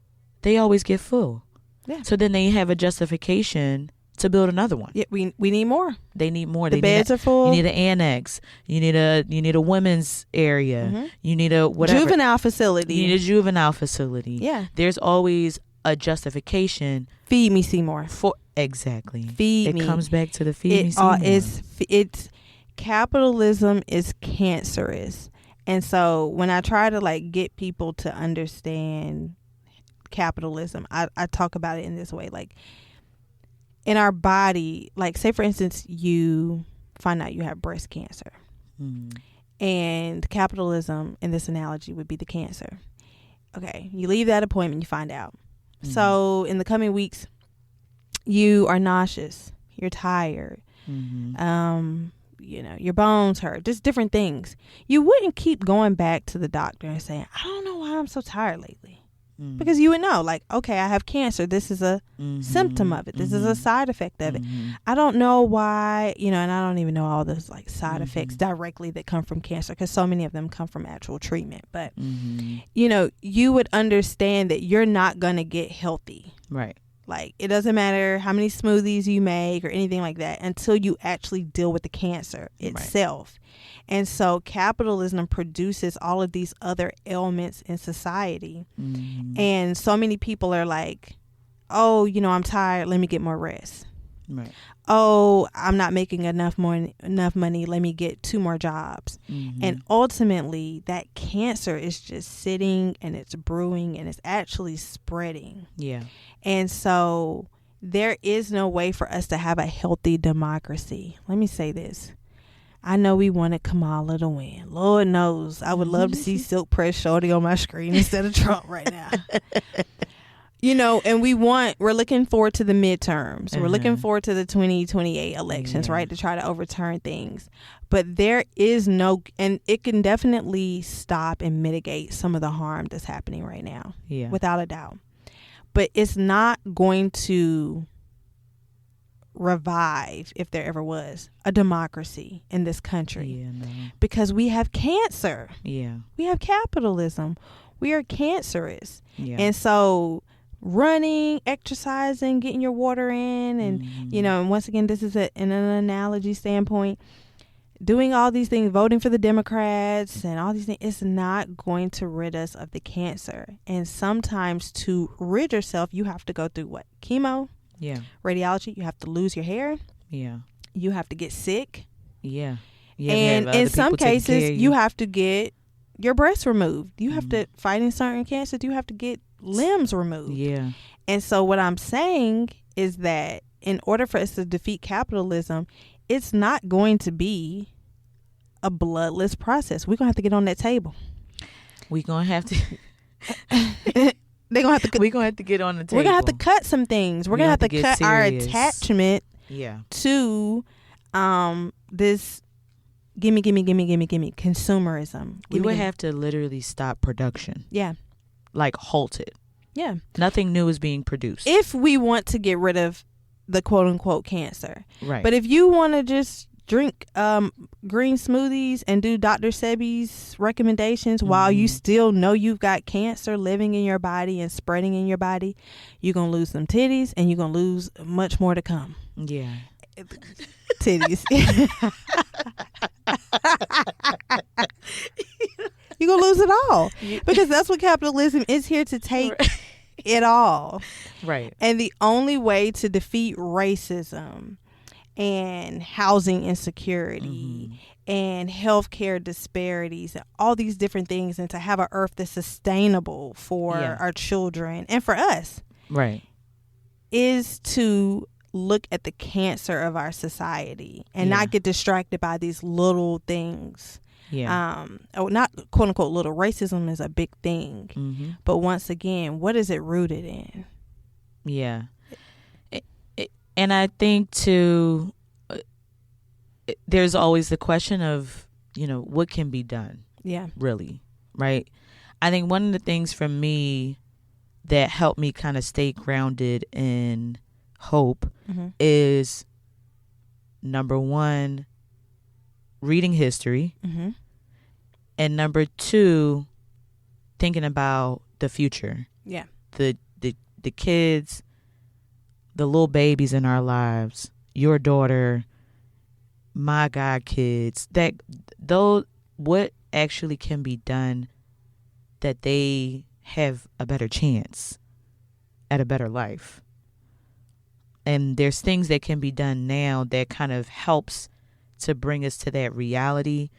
they always get full. Yeah. So then they have a justification to build another one. Yeah, we need more. They need more. The beds are full. You need an annex. You need a women's area. Mm-hmm. You need a whatever. Juvenile facility. You need a juvenile facility. Yeah. There's always a justification. Feed me, Seymour. Exactly. Feed me. It comes back to the feed me, Seymour. It's capitalism is cancerous. And so when I try to like get people to understand capitalism, I talk about it in this way. Like in our body, like say for instance, you find out you have breast cancer. And capitalism in this analogy would be the cancer. Okay, you leave that appointment, you find out. So in the coming weeks, you are nauseous, you're tired, your bones hurt, just different things. You wouldn't keep going back to the doctor and saying, I don't know why I'm so tired lately. Because you would know, like, okay, I have cancer. This is a symptom of it. This is a side effect of it. I don't know why, and I don't even know all those like side effects directly that come from cancer, because so many of them come from actual treatment. But, you would understand that you're not going to get healthy. Right. Like, it doesn't matter how many smoothies you make or anything like that until you actually deal with the cancer itself. Right. And so capitalism produces all of these other ailments in society. And so many people are like, oh, I'm tired. Let me get more rest. Right. Oh, I'm not making enough money. Let me get 2 more jobs. And ultimately, that cancer is just sitting and it's brewing and it's actually spreading. Yeah. And so there is no way for us to have a healthy democracy. Let me say this. I know we wanted Kamala to win. Lord knows I would love to see Silk Press Shorty on my screen instead of Trump right now. And we're looking forward to the midterms. We're looking forward to the 2028 elections, right? To try to overturn things. But there is and it can definitely stop and mitigate some of the harm that's happening right now. Yeah. Without a doubt. But it's not going to revive, if there ever was, a democracy in this country. Because we have cancer. We have capitalism. We are cancerous. And so running, exercising, getting your water in, and and once again, this is in an analogy standpoint, doing all these things, voting for the Democrats and all these things, it's not going to rid us of the cancer. And sometimes to rid yourself, you have to go through what? Chemo? Yeah. Radiology. You have to lose your hair. Yeah. You have to get sick. Yeah. And in some cases, you have to get your breasts removed. You have to, fighting certain cancers, you have to get limbs removed. Yeah. And so what I'm saying is that in order for us to defeat capitalism, it's not going to be a bloodless process. We're going to have to get on that table. We're going to have to... We're gonna have to get on the table. We're gonna have to cut some things. We're gonna have to cut our attachment to this gimme consumerism. We would have to literally stop production. Yeah. Like halt it. Yeah. Nothing new is being produced. If we want to get rid of the quote unquote cancer. Right. But if you want to just drink green smoothies and do Dr. Sebi's recommendations while you still know you've got cancer living in your body and spreading in your body, you're going to lose some titties and you're going to lose much more to come. Yeah. Titties. You're going to lose it all. Because that's what capitalism is here to take. It all. Right. And the only way to defeat racism and housing insecurity and healthcare disparities and all these different things, and to have an earth that's sustainable for our children and for us, right, is to look at the cancer of our society and not get distracted by these little things. Not quote unquote little. Racism is a big thing, but once again, what is it rooted in? Yeah. And I think too, there's always the question of, what can be done? Yeah. Really, right? I think one of the things for me that helped me kind of stay grounded in hope is, number one, reading history. And number two, thinking about the future. Yeah. The kids, the little babies in our lives, your daughter, my godkids, that though what actually can be done that they have a better chance at a better life. And there's things that can be done now that kind of helps to bring us to that reality,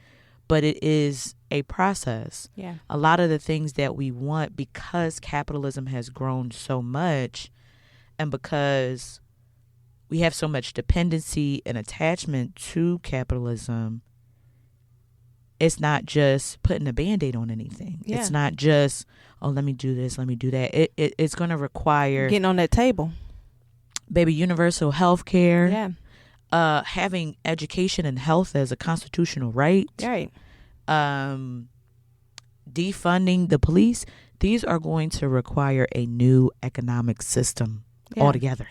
but it is a process. Yeah. A lot of the things that we want, because capitalism has grown so much and because we have so much dependency and attachment to capitalism, it's not just putting a Band-Aid on anything. Yeah. It's not just, oh, let me do this, let me do that. It's going to require Getting on that table. Baby, universal health care. Yeah. Having education and health as a constitutional right. Right. Defunding the police. These are going to require a new economic system altogether.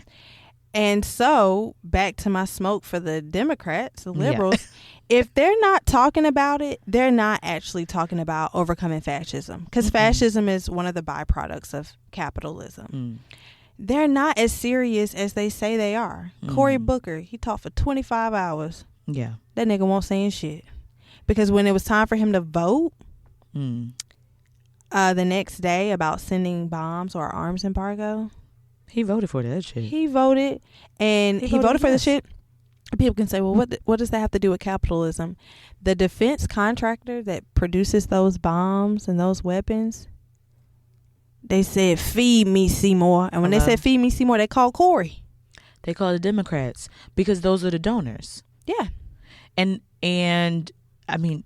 And so, back to my smoke for the Democrats, the liberals, if they're not talking about it, they're not actually talking about overcoming fascism. Because fascism is one of the byproducts of capitalism. They're not as serious as they say they are. Cory Booker, he taught for 25 hours. Yeah. That nigga won't say shit. Because when it was time for him to vote, the next day about sending bombs or arms embargo, he voted for that shit. He voted, and he voted for the shit. People can say, well, what does that have to do with capitalism? The defense contractor that produces those bombs and those weapons, they said, feed me, Seymour. And when they said, feed me, Seymour, they called Cory. They called the Democrats because those are the donors. Yeah. And I mean,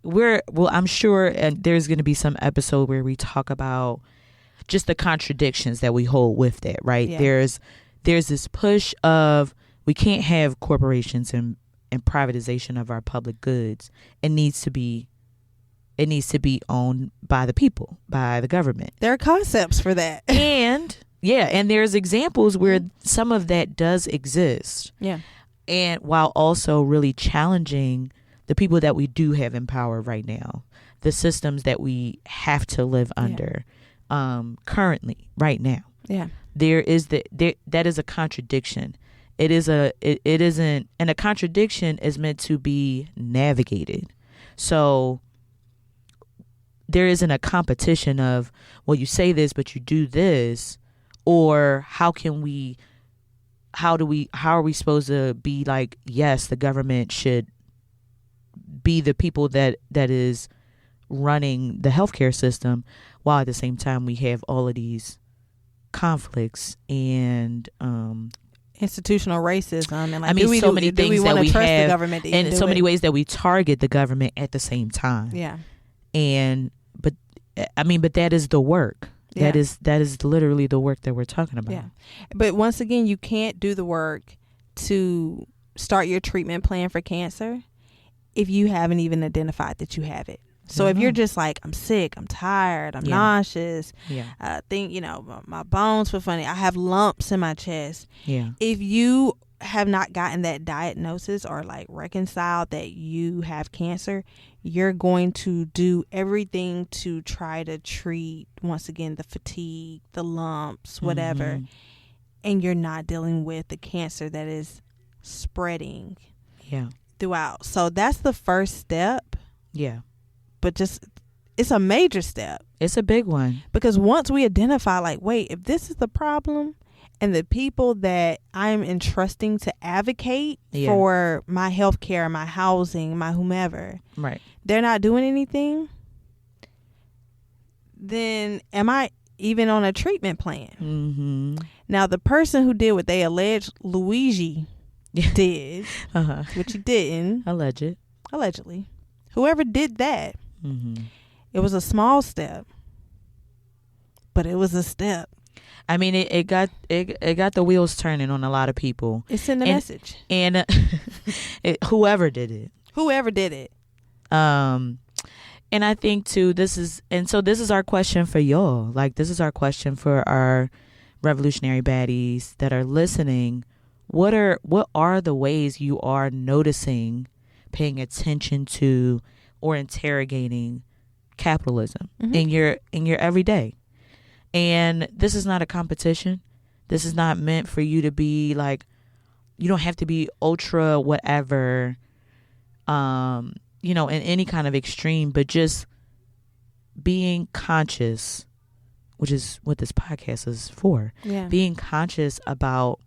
I'm sure there's going to be some episode where we talk about just the contradictions that we hold with that, right? Yeah. There's this push of we can't have corporations and privatization of our public goods. It needs to be owned by the people, by the government. There are concepts for that. And there's examples where some of that does exist. Yeah. And while also really challenging the people that we do have in power right now, the systems that we have to live under currently, right now. Yeah. That is a contradiction. It isn't, and a contradiction is meant to be navigated. So there isn't a competition of, well, you say this, but you do this, or how are we supposed to be like, yes, the government should be the people that is running the healthcare system, while at the same time we have all of these conflicts and institutional racism and like, so many things that we have, the government and so many ways that we target the government at the same time. Yeah. But that is the work. Yeah. That is literally the work that we're talking about. Yeah. But once again, you can't do the work to start your treatment plan for cancer if you haven't even identified that you have it. So if you're just like, I'm sick, I'm tired, I'm nauseous, I think, my bones feel funny, I have lumps in my chest. Yeah. If you have not gotten that diagnosis or like reconciled that you have cancer, you're going to do everything to try to treat, once again, the fatigue, the lumps, whatever. And you're not dealing with the cancer that is spreading throughout. So that's the first step. Yeah. But it's a major step. It's a big one. Because once we identify, like, wait, if this is the problem and the people that I'm entrusting to advocate for my health care, my housing, my whomever, right, they're not doing anything, then am I even on a treatment plan? Now, the person who did what they alleged Luigi did, which he didn't. Allegedly. Whoever did that, it was a small step, but it was a step. I mean, it got the wheels turning on a lot of people. It sent a message, and whoever did it. And I think too, this is our question for y'all. Like, this is our question for our revolutionary baddies that are listening. What are the ways you are noticing, paying attention to, or interrogating capitalism in your everyday? And this is not a competition. This is not meant for you to be like, you don't have to be ultra whatever, you know, in any kind of extreme, but just being conscious, which is what this podcast is for. Yeah. Being conscious about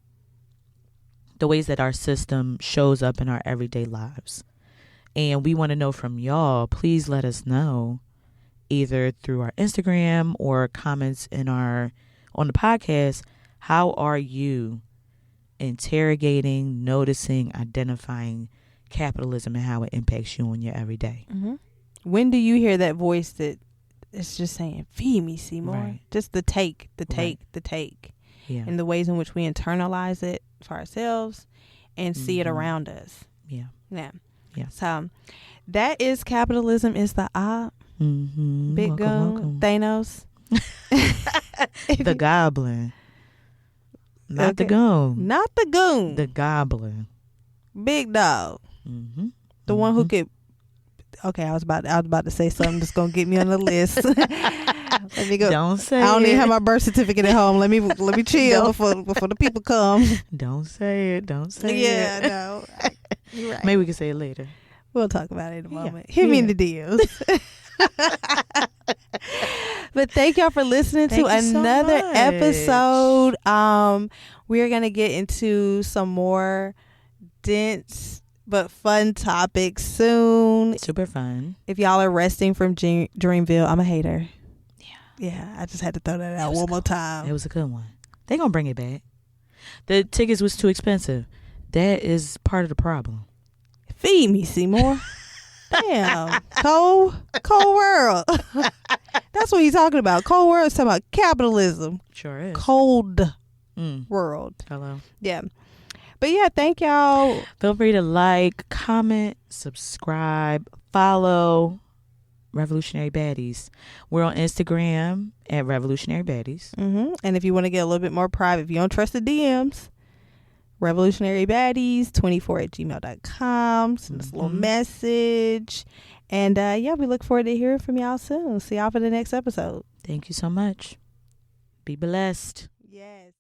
the ways that our system shows up in our everyday lives. And we want to know from y'all. Please let us know either through our Instagram or comments on the podcast. How are you interrogating, noticing, identifying capitalism and how it impacts you in your everyday? Mm-hmm. When do you hear that voice that is just saying, feed me, Seymour? Right. Just the take. Yeah. And the ways in which we internalize it for ourselves and see it around us. Yeah. Yeah. Yeah. So that is Capitalism is the Op. Mm-hmm. Big Goon, Thanos. The Goblin. Not the Okay. Goon. Not the Goon. The Goblin. Big dog. Mm-hmm. The one who could. Okay, I was about to say something that's gonna get me on the list. Let me go. Don't say I don't it. even have my birth certificate at home. Let me chill before the people come. Don't say it. Don't say it. Yeah, no. You're right. Maybe we can say it later. We'll talk about it in a moment. Yeah. Hit me in the DMs. But thank y'all for listening Thank to you so another much. episode. We're gonna get into some more dense but fun topics soon. Super fun. If y'all are resting from Dreamville, I'm a hater. Yeah, I just had to throw that out one more time. It was a good one. They gonna bring it back. The tickets was too expensive. That is part of the problem. Feed me, Seymour. Damn. Cold world. That's what he's talking about. Cold world is talking about capitalism. Sure is. Cold world. Hello. Yeah. But yeah, thank y'all. Feel free to like, comment, subscribe, follow Revolutionary Baddies.'re on Instagram at Revolutionary Baddies. Mm-hmm. And if you want to get a little bit more private, if you don't trust the DMs, Revolutionary Baddies 24@gmail.com. Send us a little message. And yeah, we look forward to hearing from y'all soon. See y'all for the next episode. Thank you so much. Be blessed. Yes.